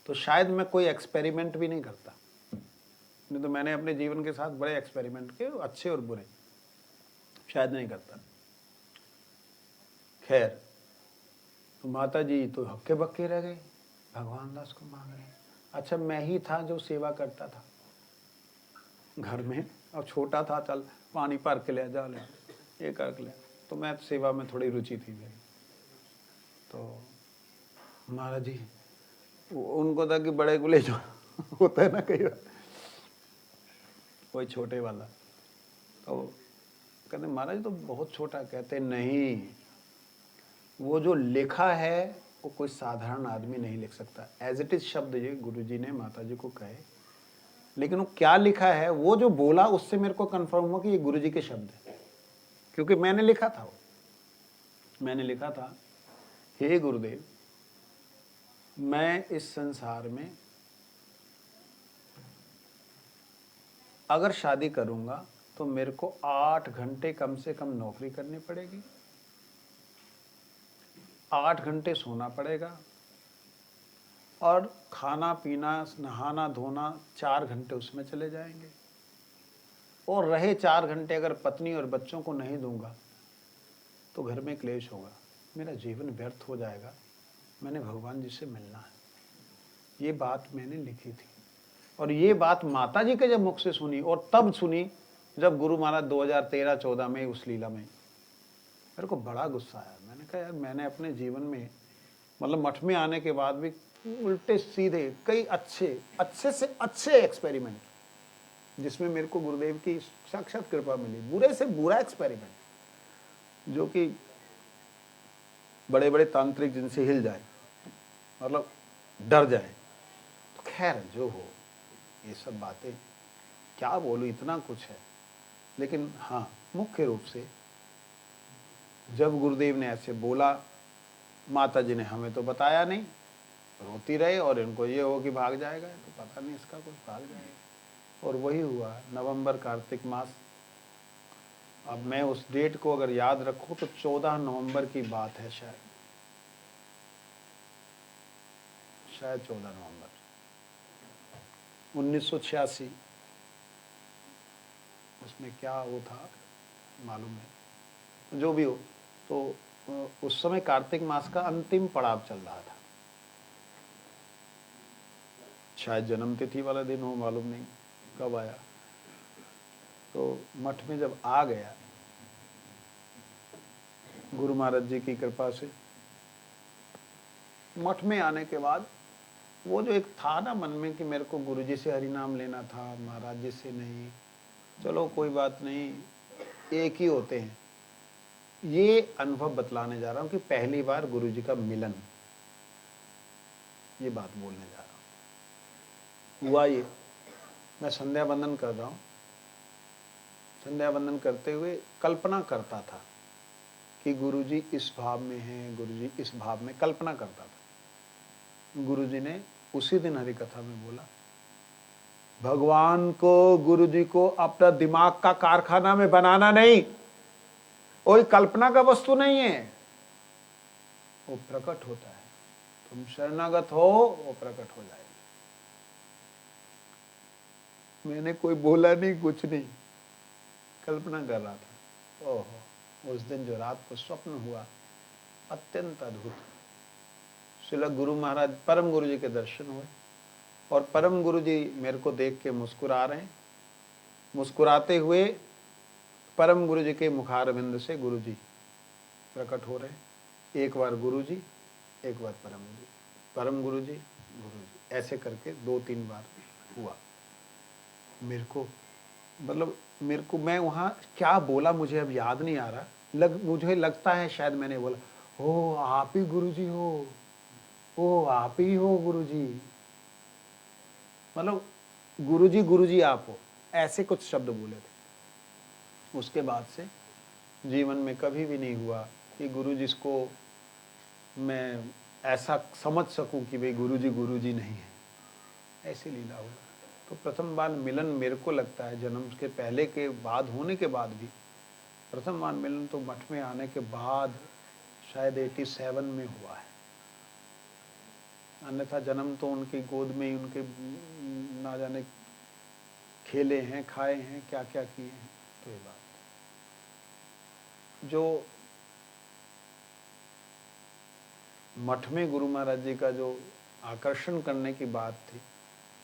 [SPEAKER 1] तो शायद मैं कोई एक्सपेरिमेंट भी नहीं करता। नहीं तो मैंने अपने जीवन के साथ बड़े एक्सपेरिमेंट किए, अच्छे और बुरे, शायद नहीं करता। खैर, तो माता जी तो हक्के बक्के रह गए, भगवान दास को मांग रहे। अच्छा, मैं ही था जो सेवा करता था घर में, और छोटा था, चल पानी भर के ले जा, ले ये कर ले। तो मैं सेवा में थोड़ी रुचि थी मेरी। तो महाराज जी उनको था कि बड़े गुले जो होता है ना कई बार, कोई छोटे वाला, तो कहते महाराज तो बहुत छोटा। कहते नहीं, वो जो लिखा है वो कोई साधारण आदमी नहीं लिख सकता। एज इट इज शब्द ये गुरुजी ने माता जी को कहे, लेकिन वो क्या लिखा है, वो जो बोला उससे मेरे को कंफर्म हुआ कि ये गुरुजी के शब्द है, क्योंकि मैंने लिखा था। मैंने लिखा था, हे गुरुदेव, मैं इस संसार में अगर शादी करूंगा तो मेरे को 8 घंटे कम से कम नौकरी करनी पड़ेगी, 8 घंटे सोना पड़ेगा, और खाना पीना नहाना धोना 4 घंटे उसमें चले जाएंगे, और रहे 4 घंटे अगर पत्नी और बच्चों को नहीं दूंगा तो घर में क्लेश होगा, मेरा जीवन व्यर्थ हो जाएगा, मैंने भगवान जी से मिलना है। ये बात मैंने लिखी थी, और ये बात माता जी के जब मुख से सुनी, और तब सुनी जब गुरु महाराज 2013-14 में उस लीला में, मेरे को बड़ा गुस्सा आया। मैंने कहा यार, मैंने अपने जीवन में मतलब मठ में आने के बाद भी उल्टे सीधे कई अच्छे से अच्छे एक्सपेरिमेंट, जिसमें मेरे को गुरुदेव की साक्षात कृपा मिली, बुरे से बुरा एक्सपेरिमेंट जो कि बड़े बड़े तांत्रिक जिनसे हिल जाए, मतलब डर जाए। तो खैर जो हो, ये सब बातें क्या बोलूं, इतना कुछ है। लेकिन हाँ, मुख्य रूप से जब गुरुदेव ने ऐसे बोला, माता जी ने हमें तो बताया नहीं, रोती रहे, और इनको ये हो कि भाग जाएगा, तो पता नहीं इसका कुछ भाग जाएगा। और वही हुआ, नवंबर कार्तिक मास। अब मैं उस डेट को अगर याद रखूं तो 14 नवंबर की बात है, शायद 14 नवंबर 1986। उसमें क्या वो था मालूम है, जो भी हो। तो उस समय कार्तिक मास का अंतिम पड़ाव चल रहा था, शायद जन्मतिथि वाला दिन हो, मालूम नहीं कब आया। तो मठ में जब आ गया गुरु महाराज जी की कृपा से, मठ में आने के बाद वो जो एक था ना मन में कि मेरे को गुरु जी से हरि नाम लेना था, महाराज जी से नहीं, चलो कोई बात नहीं, एक ही होते हैं। ये अनुभव बतलाने जा रहा हूं कि पहली बार गुरु जी का मिलन, ये बात बोलने जा रहा हूं। हुआ ये, मैं संध्या वंदन कर रहा हूं, संध्या वंदन करते हुए कल्पना करता था कि गुरु जी इस भाव में हैं, गुरु जी इस भाव में, कल्पना करता था। गुरु जी ने उसी दिन हरि कथा में बोला, भगवान को, गुरु जी को अपना दिमाग का कारखाना में बनाना नहीं, कोई कल्पना का वस्तु नहीं है, वो प्रकट होता है। तुम शरणागत हो, वो प्रकट हो जाएगी। मैंने कोई बोला नहीं, कुछ नहीं, कल्पना कर रहा था। ओहो, उस दिन जो रात को स्वप्न हुआ, अत्यंत अद्भुत। श्रील गुरु महाराज, परम गुरु जी के दर्शन हुए, और परम गुरु जी मेरे को देख के मुस्कुरा रहे हैं। मुस्कुराते हुए परम गुरु जी के मुखारविंद से गुरु जी प्रकट हो रहे हैं। एक बार गुरु जी, एक बार परम गुरु जी, परम गुरु जी, गुरु जी, ऐसे करके 2-3 बार हुआ। मेरे को मतलब मेरे को, मैं वहाँ क्या बोला मुझे अब याद नहीं आ रहा। मुझे लगता है शायद मैंने बोला, हो आप ही गुरु जी हो, ओ आप ही हो गुरु जी, मतलब गुरु जी आप हो, ऐसे कुछ शब्द बोले थे। उसके बाद से जीवन में कभी भी नहीं हुआ कि गुरु जिसको मैं ऐसा समझ सकूं कि भाई गुरु जी नहीं है, ऐसी लीला हुआ। तो प्रथम बार मिलन मेरे को लगता है जन्म के पहले के बाद होने के बाद भी, प्रथम बार मिलन तो मठ में आने के बाद शायद 87 में हुआ है। अन्यथा जन्म तो उनकी गोद में ही, उनके ना जाने खेले हैं, खाए हैं, क्या क्या किए हैं। तो ये बात जो मठ में गुरु महाराज जी का जो आकर्षण करने की बात थी,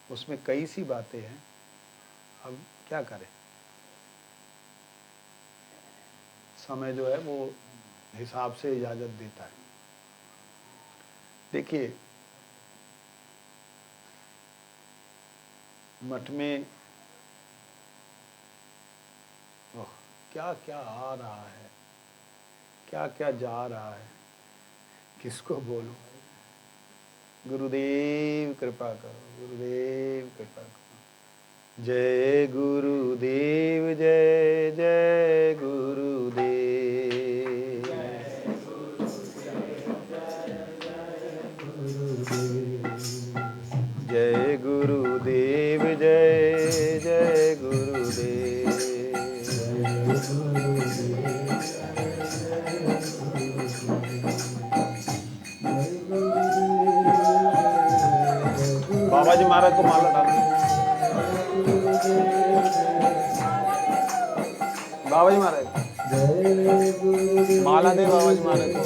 [SPEAKER 1] उसमें कई सी बातें हैं, अब क्या करें। समय जो है वो हिसाब से इजाजत देता है। देखिए, मठ में क्या क्या आ रहा है, क्या क्या जा रहा है, किसको बोलूं। गुरुदेव कृपा करो, गुरुदेव कृपा करो। जय गुरुदेव, जय जय गुरुदेव। जय गुरुदेव, जय जय गुरुदेव। बाबा जी महाराज को माला डालो। बाबा जी महाराज माला दे, बाबा जी महाराज को।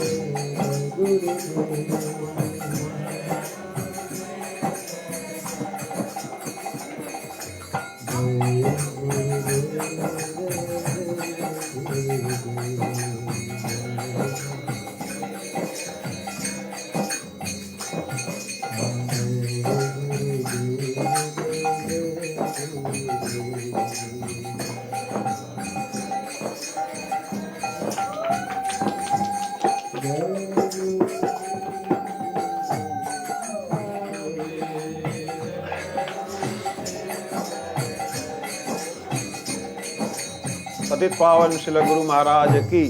[SPEAKER 1] पतित पावन श्री गुरु महाराज की।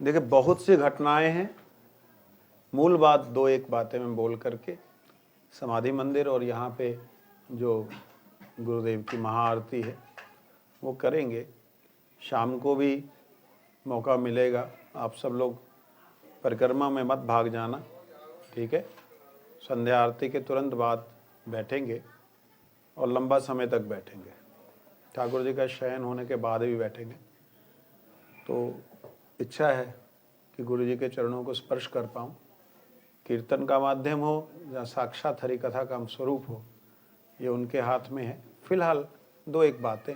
[SPEAKER 1] देखिए, बहुत सी घटनाएं हैं। मूल बात दो एक बातें मैं बोल करके समाधि मंदिर और यहाँ पे जो गुरुदेव की महाआरती है वो करेंगे। शाम को भी मौका मिलेगा। आप सब लोग परिक्रमा में मत भाग जाना, ठीक है। संध्या आरती के तुरंत बाद बैठेंगे और लंबा समय तक बैठेंगे। ठाकुर जी का शयन होने के बाद भी बैठेंगे। तो इच्छा है कि गुरु जी के चरणों को स्पर्श कर पाऊँ। कीर्तन का माध्यम हो या साक्षात हरि कथा का स्वरूप हो, ये उनके हाथ में है। फिलहाल दो एक बातें,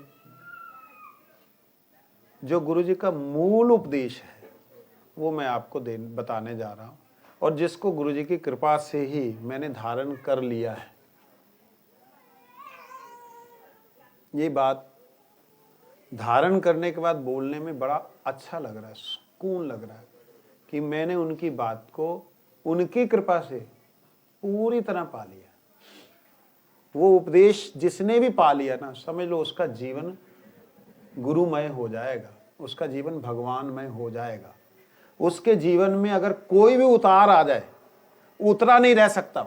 [SPEAKER 1] जो गुरु जी का मूल उपदेश है वो मैं आपको बताने जा रहा हूँ, और जिसको गुरु जी की कृपा से ही मैंने धारण कर लिया है। ये बात धारण करने के बाद बोलने में बड़ा अच्छा लग रहा है, सुकून लग रहा है कि मैंने उनकी बात को उनकी कृपा से पूरी तरह पा लिया। वो उपदेश जिसने भी पा लिया ना, समझ लो उसका जीवन गुरुमय हो जाएगा, उसका जीवन भगवानमय हो जाएगा। उसके जीवन में अगर कोई भी उतार आ जाए, उतरा नहीं रह सकता।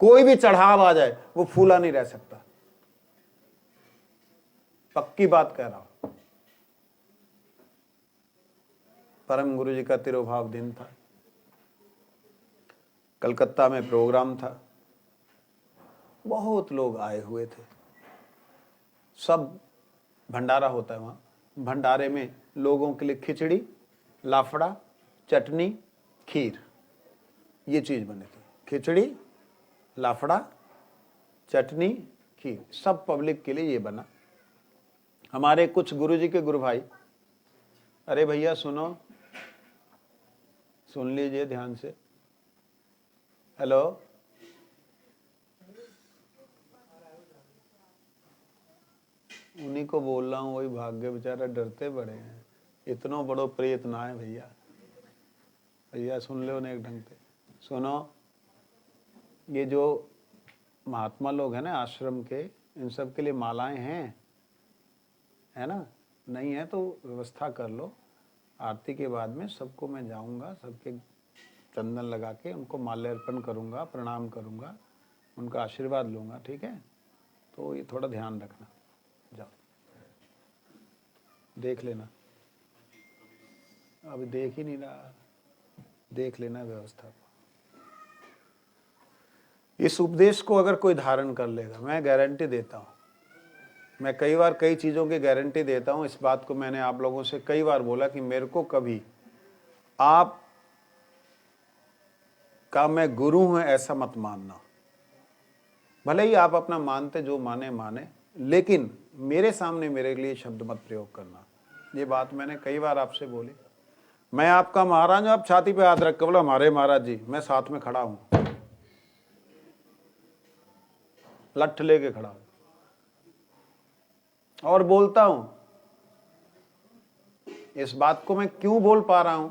[SPEAKER 1] कोई भी चढ़ाव आ जाए, वो फूला नहीं रह सकता। पक्की बात कह रहा हूं। परम गुरु जी का तिरुभाव दिन था। कलकत्ता में प्रोग्राम था, बहुत लोग आए हुए थे। सब भंडारा होता है वहां। भंडारे में लोगों के लिए खिचड़ी, लाफड़ा, चटनी, खीर, ये चीज बनी थी। खिचड़ी, लाफड़ा, चटनी, खीर, सब पब्लिक के लिए ये बना। हमारे कुछ गुरुजी के गुरु भाई, अरे भैया सुनो, सुन लीजिए ध्यान से। हेलो, उन्हीं को बोल रहा हूँ, वही भाग्य बेचारा, डरते बड़े हैं। इतना बड़ो प्रेत ना है भैया। भैया सुन लो ना एक ढंग से। सुनो, ये जो महात्मा लोग हैं ना आश्रम के, इन सब के लिए मालाएं हैं, है ना? नहीं है तो व्यवस्था कर लो। आरती के बाद में सबको मैं जाऊंगा, सबके चंदन लगा के उनको माल्यार्पण करूंगा, प्रणाम करूंगा, उनका आशीर्वाद लूंगा, ठीक है? तो ये थोड़ा ध्यान रखना। जाओ देख लेना। अभी देख ही नहीं रहा, देख लेना व्यवस्था को। इस उपदेश को अगर कोई धारण कर लेगा, मैं गारंटी देता हूँ, मैं कई बार कई चीज़ों की गारंटी देता हूँ। इस बात को मैंने आप लोगों से कई बार बोला कि मेरे को कभी आप का मैं गुरु हूँ ऐसा मत मानना। भले ही आप अपना मानते, जो माने माने, लेकिन मेरे सामने मेरे लिए शब्द मत प्रयोग करना। ये बात मैंने कई बार आपसे बोली। मैं आपका महाराज हूं, आप छाती पे हाथ रख के बोला हमारे महाराज जी, मैं साथ में खड़ा हूं, लठ लेके खड़ा हूं और बोलता हूं। इस बात को मैं क्यों बोल पा रहा हूं,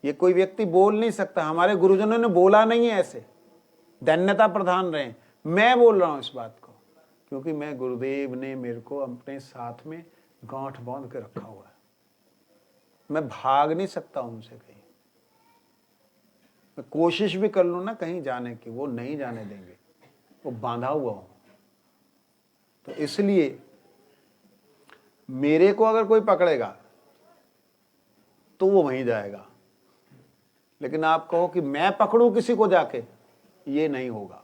[SPEAKER 1] ये कोई व्यक्ति बोल नहीं सकता। हमारे गुरुजनों ने बोला नहीं है ऐसे, धन्यता प्रधान रहे। मैं बोल रहा हूं इस बात को क्योंकि मैं गुरुदेव ने मेरे को अपने साथ में गांठ बांध के रखा हुआ है। मैं भाग नहीं सकता उनसे कहीं। मैं कोशिश भी कर लूं ना कहीं जाने की, वो नहीं जाने देंगे, वो बांधा हुआ हूं। तो इसलिए मेरे को अगर कोई पकड़ेगा तो वो वहीं जाएगा, लेकिन आप कहो कि मैं पकड़ूं किसी को जाके, ये नहीं होगा।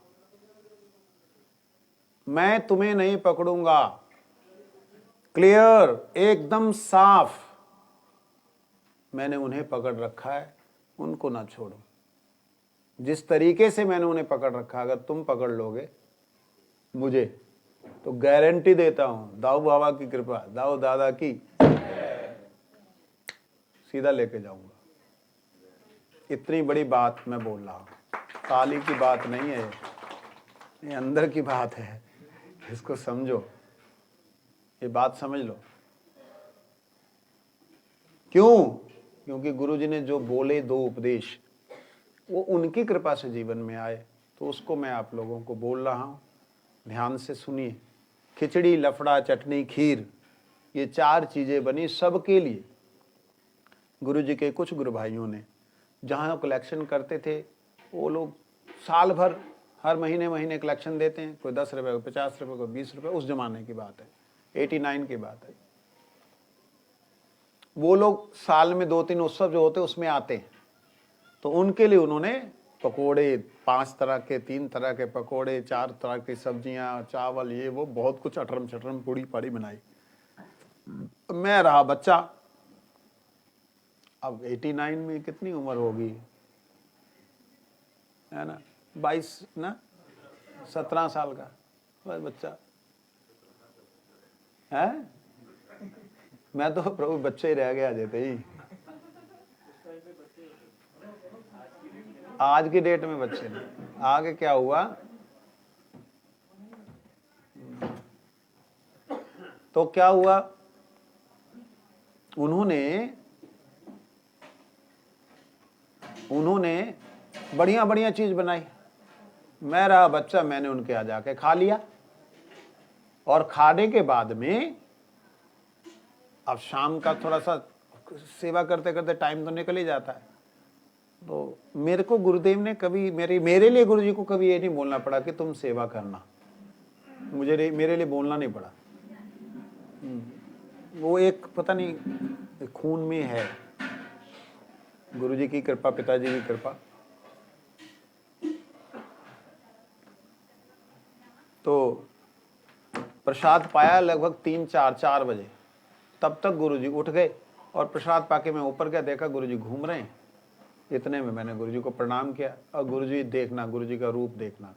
[SPEAKER 1] मैं तुम्हें नहीं पकड़ूंगा। क्लियर, एकदम साफ। मैंने उन्हें पकड़ रखा है, उनको ना छोड़ो। जिस तरीके से मैंने उन्हें पकड़ रखा, अगर तुम पकड़ लोगे मुझे, तो गारंटी देता हूं, दाऊ बाबा की कृपा, दाऊ दादा की, सीधा लेके जाऊंगा। इतनी बड़ी बात मैं बोल रहा हूं, ताली की बात नहीं है, ये अंदर की बात है। इसको समझो, ये बात समझ लो। क्यों? क्योंकि गुरुजी ने जो बोले दो उपदेश, वो उनकी कृपा से जीवन में आए, तो उसको मैं आप लोगों को बोल रहा हूं। ध्यान से सुनिए। खिचड़ी, लफड़ा, चटनी, खीर, ये 4 चीजें बनी सबके लिए। गुरुजी के कुछ गुरु भाइयों ने जहां कलेक्शन करते थे, वो लोग साल भर हर महीने कलेक्शन देते हैं। कोई 10 रुपए, कोई 50 रुपए, कोई 20 रुपए। उस जमाने की बात है, 89 की बात है। वो लोग साल में 2-3 उत्सव जो होते उसमें आते हैं, तो उनके लिए उन्होंने पकोड़े, 5 तरह के, 3 तरह के पकोड़े, 4 तरह की सब्जियां, चावल, ये वो बहुत कुछ अटरम चटरम पूड़ी पाड़ी बनाई। मैं रहा बच्चा। अब 89 में कितनी उम्र होगी, है ना, 22 ना, 17 साल का बस बच्चा है। मैं तो प्रभु बच्चे ही रह गया देते ही। आज की डेट में बच्चे नहीं। आगे क्या हुआ, तो क्या हुआ, उन्होंने बढ़िया बढ़िया चीज बनाई। मैं रहा बच्चा, मैंने उनके यहाँ जाके खा लिया। और खाने के बाद में अब शाम का थोड़ा सा सेवा करते करते टाइम तो निकल ही जाता है। तो मेरे को गुरुदेव ने कभी, मेरे लिए गुरुजी को कभी ये नहीं बोलना पड़ा कि तुम सेवा करना। मेरे लिए बोलना नहीं पड़ा। वो एक पता नहीं खून में है, गुरुजी की कृपा, पिताजी की कृपा। तो प्रसाद पाया लगभग 3-4 बजे। तब तक गुरुजी उठ गए और प्रसाद पाके मैं ऊपर गया, देखा गुरुजी घूम रहे हैं। इतने में मैंने गुरुजी को प्रणाम किया। और गुरुजी देखना, गुरुजी का रूप देखना।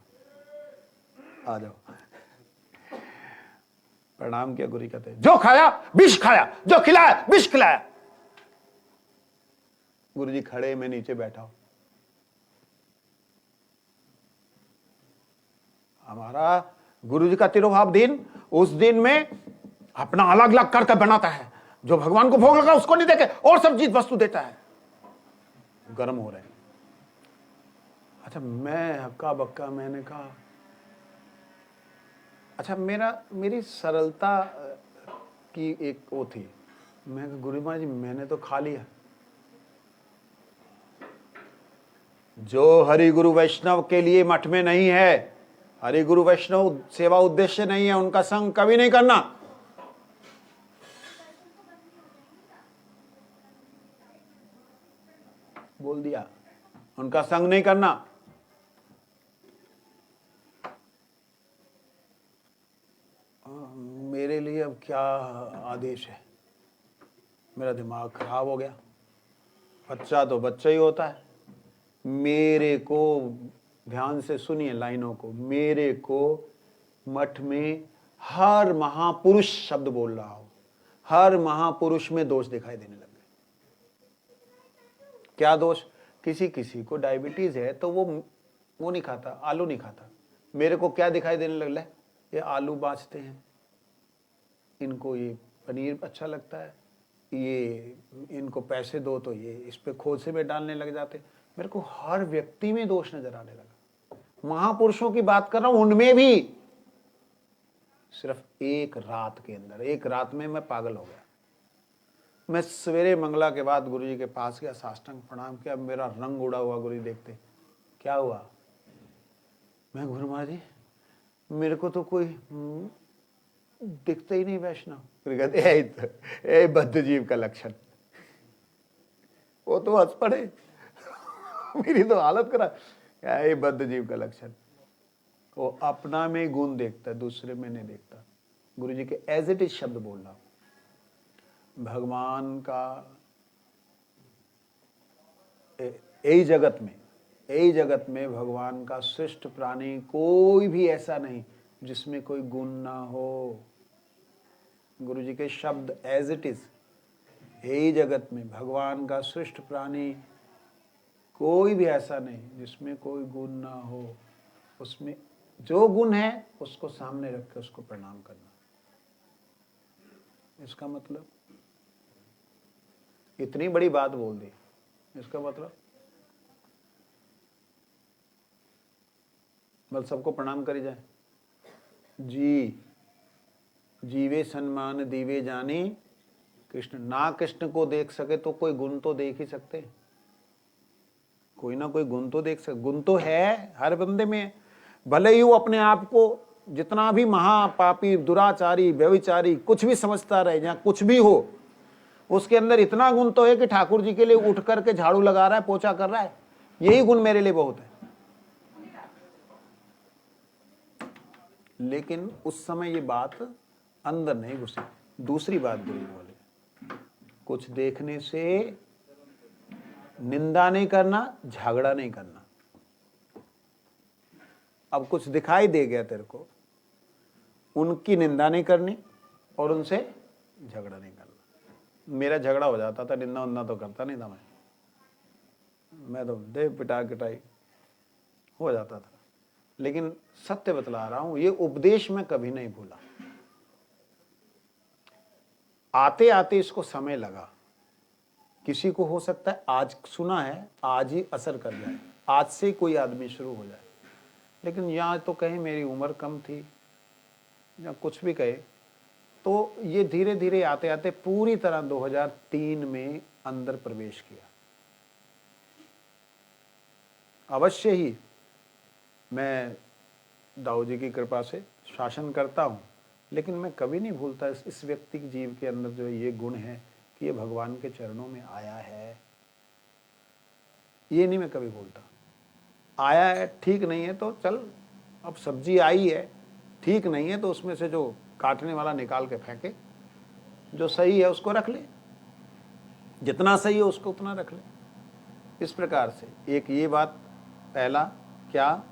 [SPEAKER 1] आ जाओ। प्रणाम किया। गुरुजी कहते जो खाया विष खाया, जो खिलाया विष खिलाया। गुरुजी खड़े, मैं नीचे बैठा हूं। हमारा गुरुजी का तिरुभाव दिन, उस दिन में अपना अलग अलग करके बनाता है। जो भगवान को भोग लगा उसको नहीं देके और सब चीज वस्तु देता है। गर्म हो रहे हैं। अच्छा, मैं हक्का बक्का, मैंने कहा अच्छा, मेरी सरलता की एक वो थी। मैं कहा गुरु महाराज जी, मैंने तो खा लिया। जो हरि गुरु वैष्णव के लिए मठ में नहीं है, हरि गुरु वैष्णव सेवा उद्देश्य नहीं है, उनका संग कभी नहीं करना। बोल दिया, उनका संग नहीं करना। मेरे लिए अब क्या आदेश है। मेरा दिमाग खराब हो गया। बच्चा तो बच्चा ही होता है। मेरे को, ध्यान से सुनिए लाइनों को, मेरे को मठ में हर महापुरुष शब्द बोल रहा हूं, हर महापुरुष में दोष दिखाई देने लगे। क्या दोष? किसी किसी को डायबिटीज है तो वो नहीं खाता, आलू नहीं खाता। मेरे को क्या दिखाई देने लग रहा है? ये आलू बाँचते हैं, इनको ये पनीर अच्छा लगता है, ये इनको पैसे दो तो ये इस पे खोसे में डालने लग जाते। मेरे को हर व्यक्ति में दोष नजर आने लगा। महापुरुषों की बात कर रहा हूं, उनमें भी। सिर्फ एक रात के अंदर, एक रात में मैं पागल हो गया। मैं सवेरे मंगला के बाद गुरुजी के पास गया, साष्टांग प्रणाम किया। मेरा रंग उड़ा हुआ। गुरुजी देखते, क्या हुआ? मैं, गुरु महाराज जी मेरे को तो कोई दिखता ही नहीं वैष्णव। फिर कहते ए बद्ध जीव का लक्षण। वो तो हंस पड़े। मेरी तो हालत करा। ये बद्ध जीव का लक्षण। वो अपना में गुण देखता है, दूसरे में नहीं देखता। गुरुजी के एज इट इज शब्द बोल रहा हूं। भगवान का यही जगत में भगवान का श्रेष्ठ प्राणी कोई भी ऐसा नहीं जिसमें कोई गुण ना हो। गुरुजी के शब्द एज इट इज, यही जगत में भगवान का श्रेष्ठ प्राणी कोई भी ऐसा नहीं जिसमें कोई गुण ना हो। उसमें जो गुण है उसको सामने रख के उसको प्रणाम करना। इसका मतलब, इतनी बड़ी बात बोल दी, इसका मतलब बस सबको प्रणाम करी जाए। जी जीवे सन्मान दीवे जाने कृष्ण। ना कृष्ण को देख सके तो कोई गुण तो देख ही सकते, कोई ना कोई गुण तो देख सकते। गुण तो है हर बंदे में। भले ही वो अपने आप को जितना भी महापापी, दुराचारी, व्यभिचारी कुछ भी समझता रहे, या कुछ भी हो, उसके अंदर इतना गुण तो है कि ठाकुर जी के लिए उठ करके झाड़ू लगा रहा है, पोछा कर रहा है। यही गुण मेरे लिए बहुत है। लेकिन उस समय ये बात अंदर नहीं घुसी। दूसरी बात गुरु बोले, कुछ देखने से निंदा नहीं करना, झगड़ा नहीं करना। अब कुछ दिखाई दे गया तेरे को, उनकी निंदा नहीं करनी और उनसे झगड़ा नहीं करना। मेरा झगड़ा हो जाता था, निंदा उन्ना तो करता नहीं था मैं तो दे पिटाई हो जाता था। लेकिन सत्य बतला रहा हूं, ये उपदेश मैं कभी नहीं भूला। आते आते इसको समय लगा। किसी को हो सकता है आज सुना है, आज ही असर कर जाए, आज से कोई आदमी शुरू हो जाए। लेकिन यहाँ तो कहीं मेरी उम्र कम थी या कुछ भी कहे, तो ये धीरे धीरे आते आते पूरी तरह 2003 में अंदर प्रवेश किया। अवश्य ही मैं दाऊ जी की कृपा से शासन करता हूँ, लेकिन मैं कभी नहीं भूलता इस व्यक्ति के जीव के अंदर जो ये गुण है कि ये भगवान के चरणों में आया है। ये नहीं मैं कभी भूलता। आया है, ठीक नहीं है तो चल, अब सब्जी आई है, ठीक नहीं है तो उसमें से जो काटने वाला निकाल के फेंके, जो सही है उसको रख ले, जितना सही है उसको उतना रख ले। इस प्रकार से एक ये बात, पहला क्या,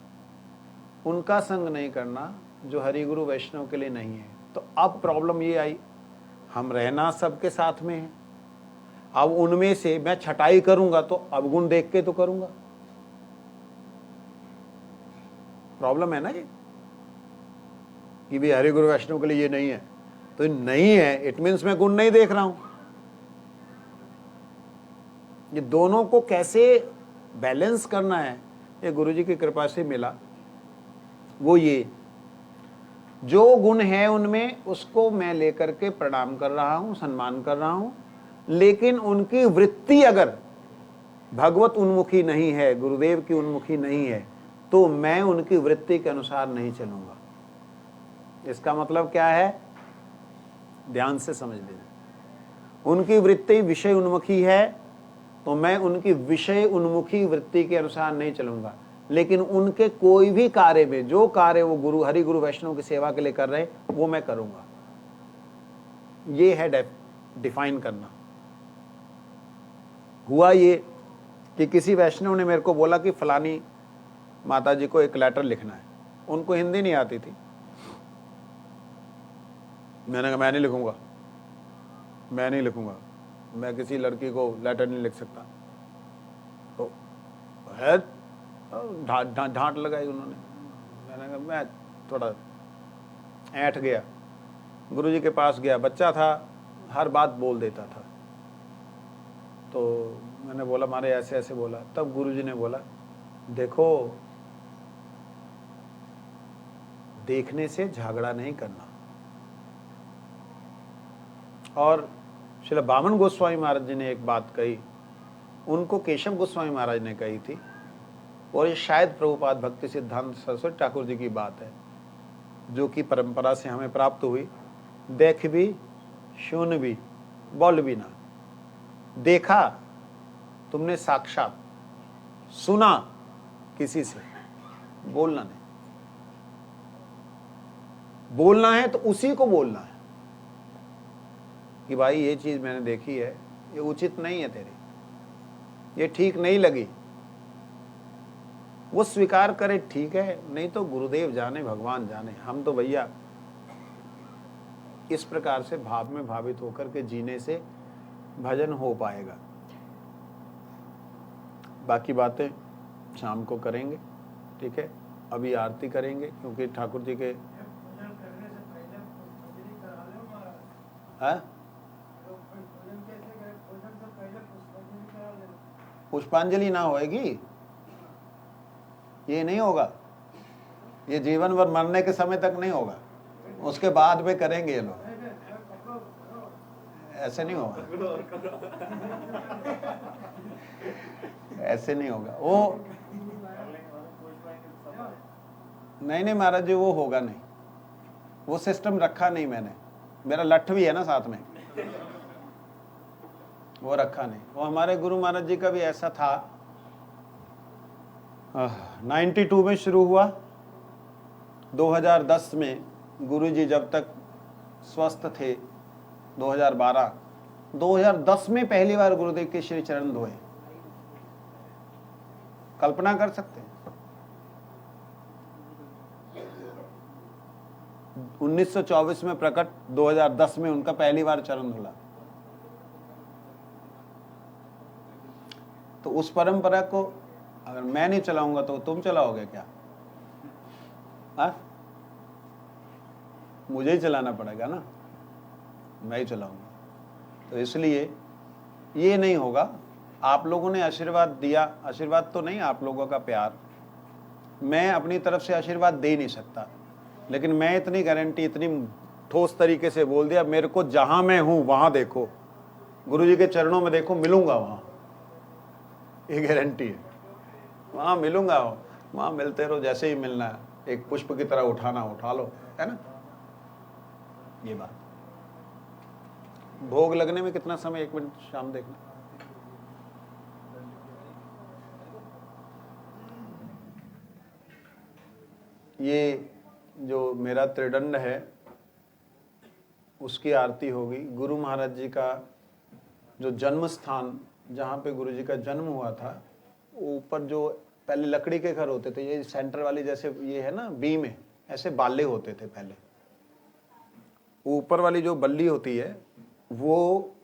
[SPEAKER 1] उनका संग नहीं करना जो हरिगुरु वैष्णव के लिए नहीं है। तो अब प्रॉब्लम ये आई, हम रहना सबके साथ में है, अब उनमें से मैं छटाई करूंगा तो अवगुण देख के तो करूंगा। प्रॉब्लम है ना ये कि भी हरिगुरु वैष्णव के लिए ये नहीं है, तो नहीं है इट मीन्स मैं गुण नहीं देख रहा हूं। ये दोनों को कैसे बैलेंस करना है, ये गुरुजी की कृपा से मिला। वो ये जो गुण है उनमें, उसको मैं लेकर के प्रणाम कर रहा हूं, सम्मान कर रहा हूं, लेकिन उनकी वृत्ति अगर भगवत उन्मुखी नहीं है, गुरुदेव की उन्मुखी नहीं है, तो मैं उनकी वृत्ति के अनुसार नहीं चलूंगा। इसका मतलब क्या है, ध्यान से समझ लीजिए। उनकी वृत्ति विषय उन्मुखी है तो मैं उनकी विषय उन्मुखी वृत्ति के अनुसार नहीं चलूंगा, लेकिन उनके कोई भी कार्य में, जो कार्य वो गुरु हरि गुरु वैष्णव की सेवा के लिए कर रहे हैं, वो मैं करूंगा। ये है डिफाइन करना। हुआ ये कि किसी वैष्णव ने मेरे को बोला कि फलानी माता जी को एक लेटर लिखना है। उनको हिंदी नहीं आती थी, मैंने कहा मैं नहीं लिखूंगा, मैं नहीं लिखूंगा, मैं किसी लड़की को लेटर नहीं लिख सकता। तो है डांट लगाई उन्होंने। मैंने कहा मैं थोड़ा ऐंठ गया, गुरुजी के पास गया, बच्चा था, हर बात बोल देता था। तो मैंने बोला मारे ऐसे ऐसे बोला। तब गुरुजी ने बोला देखो, देखने से झगड़ा नहीं करना। और श्रील बामन गोस्वामी महाराज जी ने एक बात कही, उनको केशव गोस्वामी महाराज ने कही थी, और ये शायद प्रभुपाद भक्ति सिद्धांत सरस्वती ठाकुर जी की बात है, जो कि परंपरा से हमें प्राप्त हुई। देख भी, सुन भी, बोल भी ना। देखा तुमने साक्षात, सुना किसी से, बोलना नहीं। बोलना है तो उसी को बोलना है कि भाई ये चीज मैंने देखी है, ये उचित नहीं है तेरी, ये ठीक नहीं लगी। वो स्वीकार करे ठीक है, नहीं तो गुरुदेव जाने, भगवान जाने। हम तो भैया इस प्रकार से भाव में भावित होकर के जीने से भजन हो पाएगा। बाकी बातें शाम को करेंगे, ठीक है। अभी आरती करेंगे क्योंकि ठाकुर जी के पुष्पांजलि ना होएगी, ये नहीं होगा, ये जीवन भर मरने के समय तक नहीं होगा, उसके बाद में करेंगे ये लोग। ऐसे नहीं होगा, ऐसे नहीं होगा वो। नहीं महाराज जी, वो होगा नहीं, वो सिस्टम रखा नहीं मैंने। मेरा लठ भी है ना साथ में, वो रखा नहीं। वो हमारे गुरु महाराज जी का भी ऐसा था। 92 में शुरू हुआ, 2010 में गुरु जी जब तक स्वस्थ थे, 2010 में पहली बार गुरुदेव के श्री चरण धोए। कल्पना कर सकते हैं? 1924 में प्रकट, 2010 में उनका पहली बार चरण धुला। तो उस परंपरा को अगर मैं नहीं चलाऊंगा तो तुम चलाओगे क्या? मुझे ही चलाना पड़ेगा ना, मैं ही चलाऊंगा। तो इसलिए ये नहीं होगा। आप लोगों ने आशीर्वाद दिया, आशीर्वाद तो नहीं, आप लोगों का प्यार, मैं अपनी तरफ से आशीर्वाद दे नहीं सकता, लेकिन मैं इतनी गारंटी, इतनी ठोस तरीके से बोल दिया, मेरे को जहां मैं हूं वहां देखो, गुरुजी के चरणों में देखो, मिलूंगा वहां, ये गारंटी है। वहां मिलूंगा, वहां मिलते रहो, जैसे ही मिलना है, एक पुष्प की तरह उठाना उठा लो, है ना। ये बात। भोग लगने में कितना समय? 1 मिनट शाम देखना। ये जो मेरा त्रिदंड है उसकी आरती होगी। गुरु महाराज जी का जो जन्म स्थान, जहाँ पे गुरु जी का जन्म हुआ था, ऊपर जो पहले लकड़ी के घर होते थे, ये सेंटर वाली जैसे ये है ना बीम है, ऐसे बाले होते थे पहले। ऊपर वाली जो बल्ली होती है वो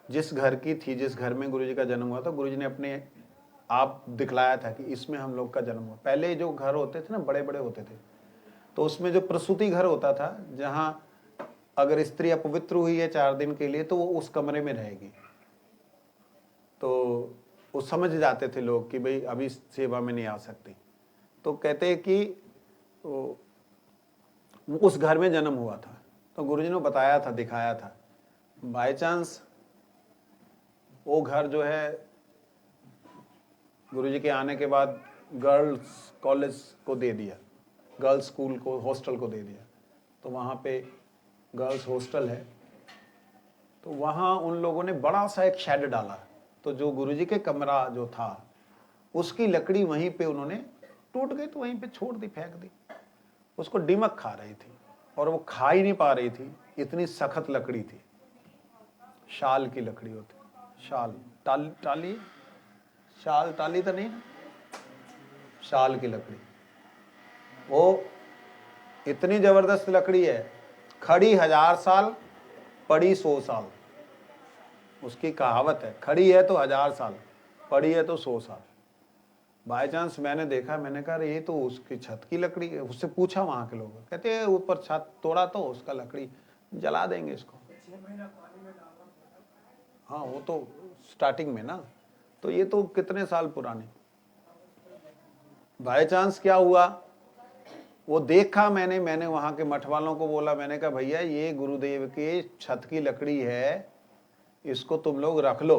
[SPEAKER 1] जिस घर की थी, जिस घर में गुरु जी का जन्म हुआ था, गुरु जी ने अपने आप दिखलाया था कि इसमें हम लोग का जन्म हुआ। पहले जो घर होते थे ना, बड़े बड़े होते थे, तो उसमें जो प्रसूति घर होता था, जहाँ अगर स्त्री अपवित्र हुई है 4 दिन के लिए तो वो उस कमरे में रहेगी। तो वो समझ जाते थे लोग कि भाई अभी सेवा में नहीं आ सकती, तो कहते हैं कि वो उस घर में जन्म हुआ था। तो गुरुजी ने बताया था, दिखाया था। बाय चांस वो घर जो है गुरुजी के आने के बाद गर्ल्स कॉलेज को दे दिया, गर्ल्स स्कूल को, हॉस्टल को दे दिया। तो वहाँ पे गर्ल्स हॉस्टल है, तो वहाँ उन लोगों ने बड़ा सा एक शेड डाला। तो जो गुरुजी के कमरा जो था उसकी लकड़ी वहीं पे उन्होंने टूट गई, तो वहीं पे छोड़ दी, फेंक दी। उसको दीमक खा रही थी और वो खा ही नहीं पा रही थी, इतनी सख्त लकड़ी थी। शाल की लकड़ी होती, शाल टाली, शाल टाली तो नहीं, शाल की लकड़ी। वो इतनी जबरदस्त लकड़ी है, खड़ी 1000 साल, पड़ी 100 साल। उसकी कहावत है, खड़ी है तो 1000 साल, पड़ी है तो 100 साल। बाय चांस मैंने देखा, मैंने कहा ये तो उसकी छत की लकड़ी है। उससे पूछा वहां के लोग, कहते हैं ऊपर छत तोड़ा तो उसका लकड़ी, जला देंगे इसको। हाँ वो तो स्टार्टिंग में ना, तो ये तो कितने साल पुरानी। बाय चांस क्या हुआ, वो देखा मैंने वहां के मठ वालों को बोला, मैंने कहा भैया ये गुरुदेव के छत की लकड़ी है, इसको तुम लोग रख लो।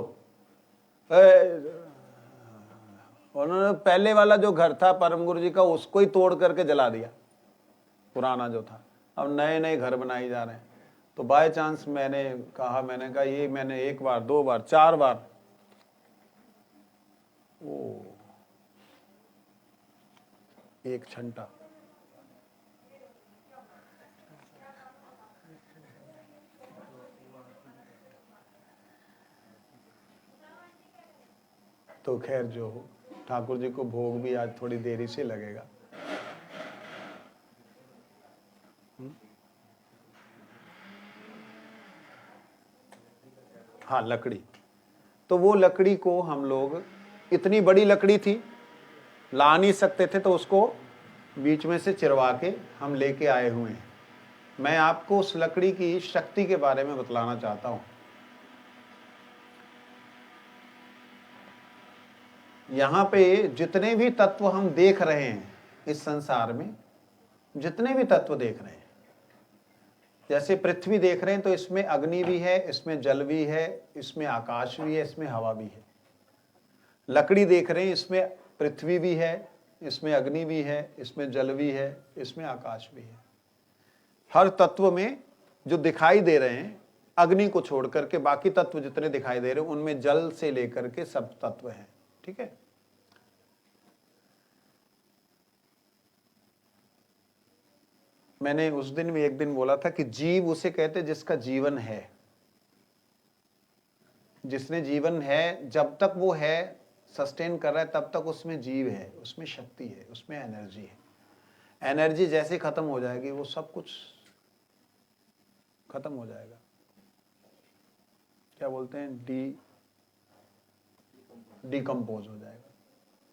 [SPEAKER 1] उन्होंने पहले वाला जो घर था परम गुरु जी का, उसको ही तोड़ करके जला दिया, पुराना जो था। अब नए नए घर बनाए जा रहे हैं। तो बाय चांस मैंने कहा ये मैंने 1 बार 2 बार 4 बार, ओ एक छंटा, तो खैर जो हो, ठाकुर जी को भोग भी आज थोड़ी देरी से लगेगा। हाँ लकड़ी, तो वो लकड़ी को हम लोग, इतनी बड़ी लकड़ी थी, ला नहीं सकते थे, तो उसको बीच में से चिरवा के हम लेके आए हुए हैं। मैं आपको उस लकड़ी की शक्ति के बारे में बतलाना चाहता हूं। यहां पे जितने भी तत्व हम देख रहे हैं इस संसार में, जितने भी तत्व देख रहे हैं, जैसे पृथ्वी देख रहे हैं तो इसमें अग्नि भी है, इसमें जल भी है, इसमें आकाश भी है, इसमें हवा भी है। लकड़ी देख रहे हैं, इसमें पृथ्वी भी है, इसमें अग्नि भी है, इसमें जल भी है, इसमें आकाश भी है। हर तत्व में जो दिखाई दे रहे हैं, अग्नि को छोड़ करके बाकी तत्व जितने दिखाई दे रहे हैं उनमें जल से लेकर के सब तत्व हैं। ठीक है, मैंने उस दिन भी एक दिन बोला था कि जीव उसे कहते जिसका जीवन है। जिसने जीवन है, जब तक वो है, सस्टेन कर रहा है, तब तक उसमें जीव है, उसमें शक्ति है, उसमें एनर्जी है। एनर्जी जैसे खत्म हो जाएगी वो सब कुछ खत्म हो जाएगा। क्या बोलते हैं, डिकम्पोज हो जाएगा।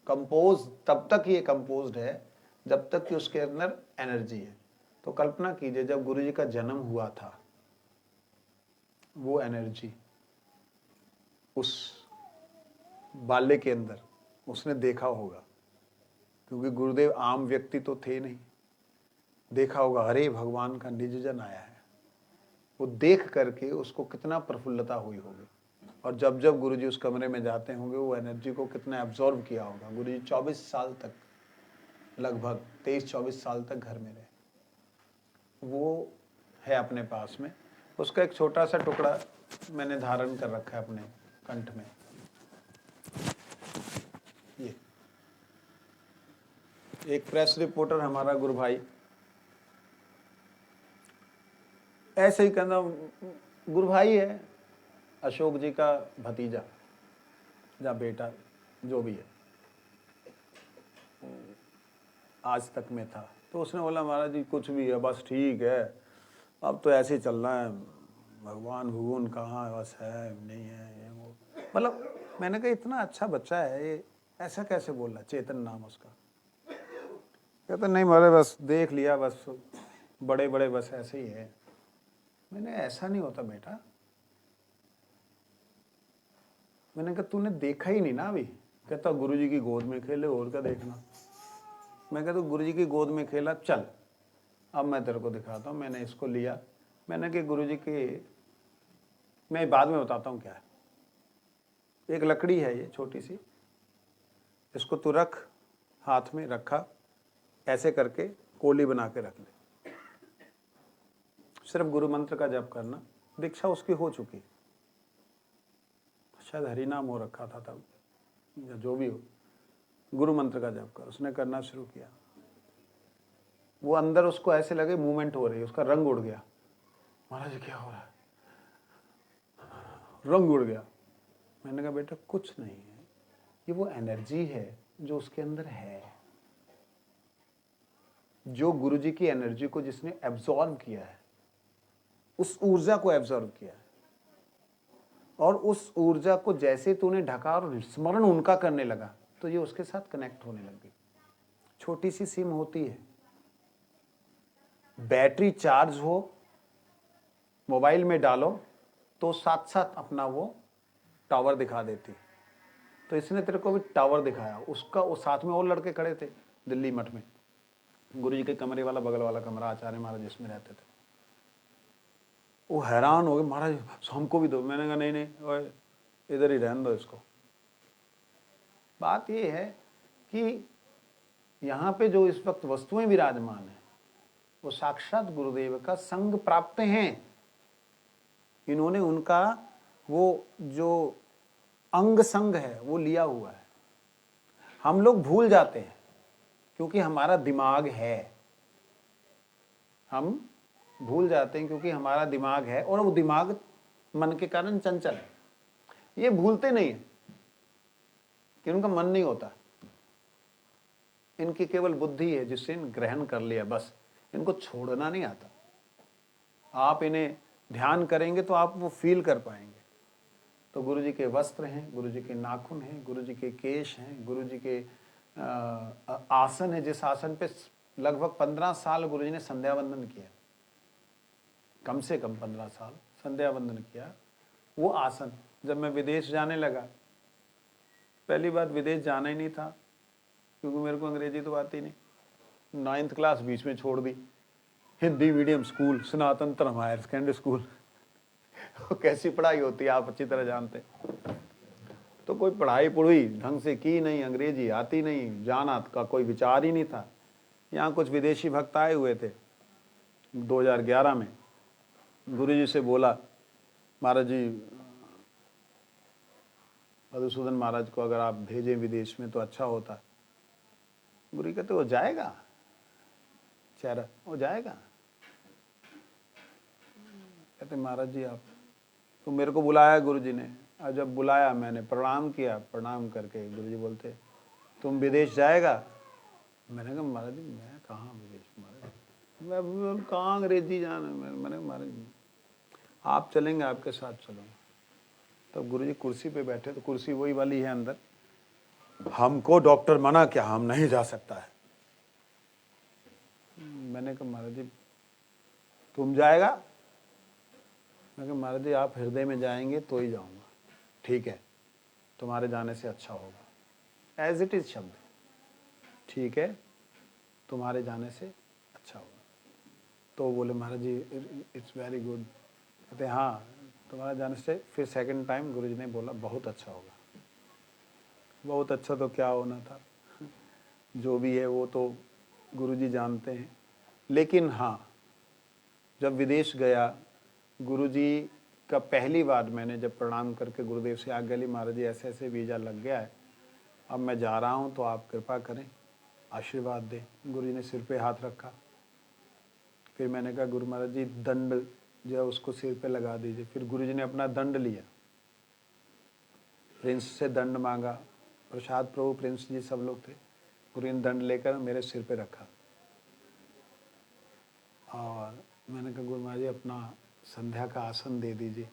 [SPEAKER 1] कंपोज तब तक ये कंपोज्ड है जब तक कि उसके अंदर एनर्जी है। तो कल्पना कीजिए जब गुरु जी का जन्म हुआ था, वो एनर्जी उस बाले के अंदर उसने देखा होगा, क्योंकि गुरुदेव आम व्यक्ति तो थे नहीं। देखा होगा अरे भगवान का निज जन आया है, वो देख करके उसको कितना प्रफुल्लता हुई होगी। और जब जब गुरुजी उस कमरे में जाते होंगे, वो एनर्जी को कितना एब्जॉर्ब किया होगा। गुरुजी 24 साल तक, लगभग 23-24 साल तक घर में रहे। वो है अपने पास में, उसका एक छोटा सा टुकड़ा मैंने धारण कर रखा है अपने कंठ में। ये एक प्रेस रिपोर्टर हमारा गुरु भाई ऐसे ही कहना, गुरु भाई है, अशोक जी का भतीजा या बेटा जो भी है, आज तक में था। तो उसने बोला महाराज जी कुछ भी है, बस ठीक है, अब तो ऐसे ही चलना है, भगवान भगवान कहाँ बस है नहीं है ये वो। मतलब मैंने कहा इतना अच्छा बच्चा है ये, ऐसा कैसे बोल रहा, चेतन नाम उसका। कहता नहीं महाराज बस देख लिया, बस बड़े बड़े बस ऐसे ही है। मैंने ऐसा नहीं होता बेटा। मैंने कहा तूने देखा ही नहीं ना अभी। कहता गुरुजी की गोद में खेले, और क्या देखना। मैं कहता गुरुजी की गोद में खेला, चल अब मैं तेरे को दिखाता हूँ। मैंने इसको लिया, मैंने कहा गुरुजी के, मैं बाद में बताता हूँ क्या है। एक लकड़ी है ये छोटी सी, इसको तू रख, हाथ में रखा, ऐसे करके कोली बना के रख ले, सिर्फ गुरु मंत्र का जप करना। दीक्षा उसकी हो चुकी, शायद हरिनाम हो रखा था तब, या जो भी हो, गुरु मंत्र का जप कर। उसने करना शुरू किया, वो अंदर उसको ऐसे लगे मूवमेंट हो रही है, उसका रंग उड़ गया। महाराज क्या हो रहा है, रंग उड़ गया। मैंने कहा बेटा कुछ नहीं है, ये वो एनर्जी है जो उसके अंदर है, जो गुरुजी की एनर्जी को जिसने एब्जॉर्ब किया है, उस ऊर्जा को एब्जॉर्व किया और उस ऊर्जा को जैसे तूने ढका और स्मरण उनका करने लगा तो ये उसके साथ कनेक्ट होने लग गई। छोटी सी सिम होती है, बैटरी चार्ज हो, मोबाइल में डालो तो साथ साथ अपना वो टावर दिखा देती। तो इसने तेरे को भी टावर दिखाया। उसका वो साथ में और लड़के खड़े थे दिल्ली मठ में, गुरुजी के कमरे वाला बगल वाला कमरा आचार्य महाराज जिसमें रहते थे। वो हैरान हो गए, महाराज हमको भी दो। मैंने कहा नहीं नहीं ओए, इधर ही रहने दो इसको। बात ये है कि यहाँ पे जो इस वक्त वस्तुएं विराजमान है वो साक्षात गुरुदेव का संग प्राप्त हैं। इन्होंने उनका वो जो अंग संग है वो लिया हुआ है। हम लोग भूल जाते हैं क्योंकि हमारा दिमाग है, हम भूल जाते हैं क्योंकि हमारा दिमाग है और वो दिमाग मन के कारण चंचल है। ये भूलते नहीं है कि उनका मन नहीं होता, इनकी केवल बुद्धि है जिससे इन ग्रहण कर लिया, बस इनको छोड़ना नहीं आता। आप इन्हें ध्यान करेंगे तो आप वो फील कर पाएंगे। तो गुरु जी के वस्त्र हैं, गुरु जी के नाखून हैं, गुरु जी के केश हैं, गुरु जी के आसन है, जिस आसन पे लगभग 15 साल गुरु जी ने संध्या वंदन किया, कम से कम 15 साल संध्या वंदन किया। वो आसन जब मैं विदेश जाने लगा, पहली बार विदेश जाना ही नहीं था क्योंकि मेरे को अंग्रेजी तो आती नहीं। 9th क्लास बीच में छोड़ दी, हिंदी मीडियम स्कूल, सनातन धर्म हायर सेकेंडरी स्कूल। कैसी पढ़ाई होती है आप अच्छी तरह जानते। तो कोई पढ़ाई पढ़ाई ढंग से की नहीं, अंग्रेजी आती नहीं, जाना का कोई विचार ही नहीं था। यहाँ कुछ विदेशी भक्त आए हुए थे 2011 में। गुरु जी से बोला, महाराज जी मधुसूदन महाराज को अगर आप भेजें विदेश में तो अच्छा होता। गुरु कहते वो जाएगा, चेहरा वो जाएगा। कहते महाराज जी आप तो मेरे को बुलाया गुरु जी ने, और जब बुलाया मैंने प्रणाम किया, प्रणाम करके गुरु जी बोलते तुम विदेश जाएगा। मैंने कहा महाराज जी मैं कहाँ विदेश, महाराज मैं कहाँ अंग्रेजी जाना। मैंने महाराज जी आप चलेंगे, आपके साथ चलूँगा। तब गुरु जी कुर्सी पे बैठे, तो कुर्सी वही वाली है अंदर। हमको डॉक्टर मना किया, हम नहीं जा सकता है। मैंने कहा महाराज जी तुम जाएगा। मैं कहा महाराज जी आप हृदय में जाएंगे तो ही जाऊंगा। ठीक है, तुम्हारे जाने से अच्छा होगा। एज इट इज शब्द, ठीक है तुम्हारे जाने से अच्छा होगा। तो बोले महाराज जी इट्स वेरी गुड। कहते हाँ तुम्हारे जाने से। फिर सेकंड टाइम गुरु जी ने बोला बहुत अच्छा होगा। बहुत अच्छा तो क्या होना था, जो भी है वो तो गुरु जी जानते हैं। लेकिन हाँ जब विदेश गया, गुरु जी का पहली बार मैंने जब प्रणाम करके गुरुदेव से आज्ञा ली, महाराज जी ऐसे ऐसे वीज़ा लग गया है, अब मैं जा रहा हूँ तो आप कृपा करें, आशीर्वाद दें। गुरु जी ने सिर पे हाथ रखा। फिर मैंने कहा गुरु महाराज जी दंड जो है उसको सिर पे लगा दीजिए। फिर गुरु जी ने अपना दंड लिया, प्रिंस से दंड मांगा, प्रसाद प्रभु प्रिंस जी सब लोग थे। गुरु ने दंड लेकर मेरे सिर पे रखा और मैंने कहा गुरु महाराज जी अपना संध्या का आसन दे दीजिए।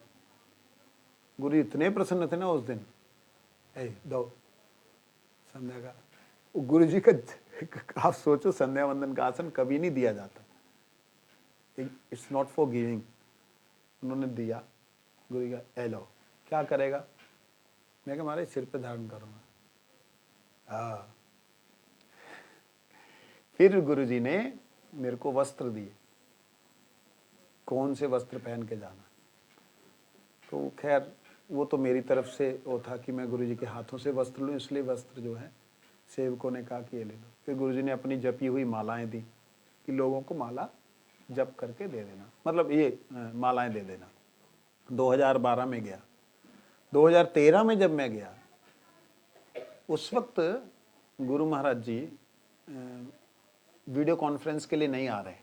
[SPEAKER 1] गुरु इतने प्रसन्न थे ना उस दिन, दो संध्या का। गुरु जी का आप सोचो संध्या वंदन का आसन कभी नहीं दिया जाता, इट्स नॉट फॉर गिविंग। उन्होंने दिया। गुरु जी का लो क्या करेगा। मैं कहा हमारे सिर पे धारण करूंगा। हाँ फिर गुरु जी ने मेरे को वस्त्र दिए, कौन से वस्त्र पहन के जाना। तो खैर वो तो मेरी तरफ से वो था कि मैं गुरु जी के हाथों से वस्त्र लूँ, इसलिए वस्त्र जो है सेवकों ने कहा कि ये ले लो। फिर गुरु जी ने अपनी जपी हुई मालाएं दी कि लोगों को माला जप करके दे देना, मतलब ये मालाएं दे देना। 2012 में गया। 2013 में जब मैं गया उस वक्त गुरु महाराज जी वीडियो कॉन्फ्रेंस के लिए नहीं आ रहे।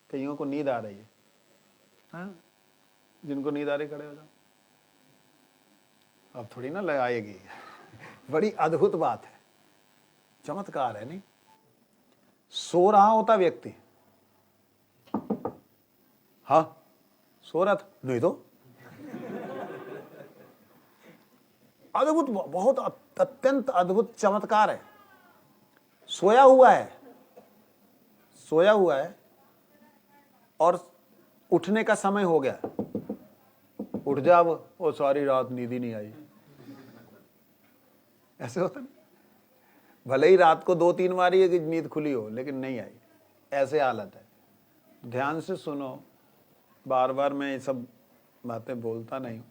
[SPEAKER 1] कईयों को नींद आ रही है, हाँ जिनको नींद आ रही खड़े हो जाओ। अब थोड़ी ना लगाएगी। बड़ी अद्भुत बात है, चमत्कार है नहीं। सो रहा होता व्यक्ति, हाँ सो रहा था? नहीं तो अद्भुत, बहुत अत्यंत अद्भुत चमत्कार है। सोया हुआ है, सोया हुआ है और उठने का समय हो गया, उठ जा अब, ओ सारी रात नींद ही नहीं आई। ऐसे होता ना, भले ही रात को 2-3 बार ही कि नींद खुली हो लेकिन नहीं आई, ऐसे हालत है। ध्यान से सुनो, बार बार मैं ये सब बातें बोलता नहीं हूं।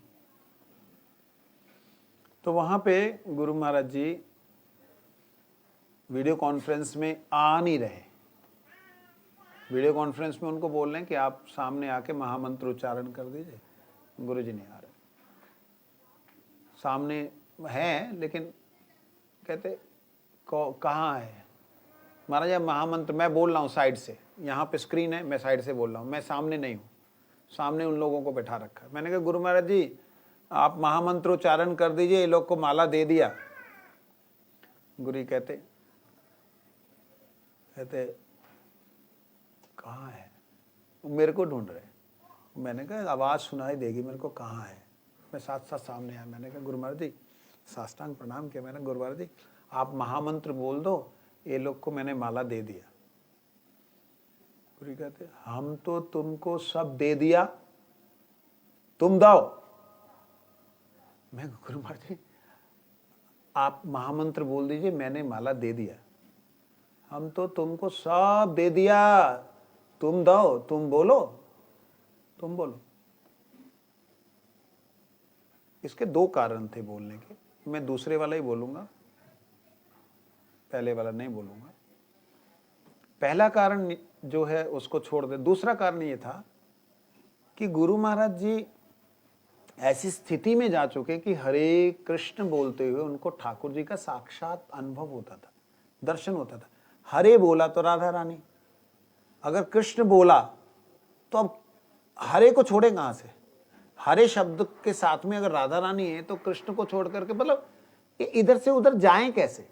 [SPEAKER 1] तो वहां पे गुरु महाराज जी वीडियो कॉन्फ्रेंस में आ नहीं रहे। वीडियो कॉन्फ्रेंस में उनको बोल रहे हैं कि आप सामने आके महामंत्र उच्चारण कर दीजिए। गुरु जी नहीं आ रहे, सामने हैं लेकिन कहते कहाँ है महाराज? ये महामंत्र मैं बोल रहा हूँ साइड से, यहाँ पे स्क्रीन है, मैं साइड से बोल रहा हूँ, मैं सामने नहीं हूँ, सामने उन लोगों को बैठा रखा है। मैंने कहा गुरु महाराज जी आप महामंत्र उच्चारण कर दीजिए, ये लोग को माला दे दिया। गुरु जी कहते कहाँ है? मेरे को ढूंढ रहे। मैंने कहा आवाज सुनाई देगी मेरे को, कहाँ है? मैं साथ साथ सामने आया। मैंने कहा गुरु महाराज जी, साष्टांग प्रणाम किया। मैंने गुरु महाराज जी आप महामंत्र बोल दो, ये लोग को मैंने माला दे दिया। गुरु जी कहते हम तो तुमको सब दे दिया, तुम दो। मैं गुरु महाराज जी आप महामंत्र बोल दीजिए, मैंने माला दे दिया। हम तो तुमको सब दे दिया, तुम दो, तुम बोलो, तुम बोलो। इसके 2 कारण थे बोलने के, मैं दूसरे वाला ही बोलूंगा, पहले वाला नहीं बोलूंगा। पहला कारण जो है उसको छोड़ दे। दूसरा कारण ये था कि गुरु महाराज जी ऐसी स्थिति में जा चुके कि हरे कृष्ण बोलते हुए उनको ठाकुर जी का साक्षात अनुभव होता था, दर्शन होता था। हरे बोला तो राधा रानी, अगर कृष्ण बोला तो अब हरे को छोड़े कहां से? हरे शब्द के साथ में अगर राधा रानी है तो कृष्ण को छोड़ करके मतलब इधर से उधर जाएं कैसे?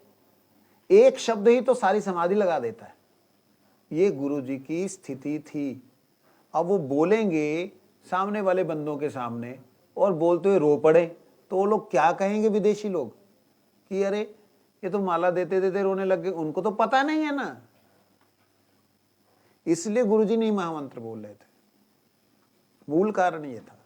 [SPEAKER 1] एक शब्द ही तो सारी समाधि लगा देता है। ये गुरु जी की स्थिति थी। अब वो बोलेंगे सामने वाले बंदों के सामने और बोलते हुए रो पड़े तो वो लोग क्या कहेंगे विदेशी लोग कि अरे ये तो माला देते देते रोने लग गए। उनको तो पता नहीं है ना, इसलिए गुरुजी नहीं महामंत्र बोल रहे थे। मूल कारण ये था।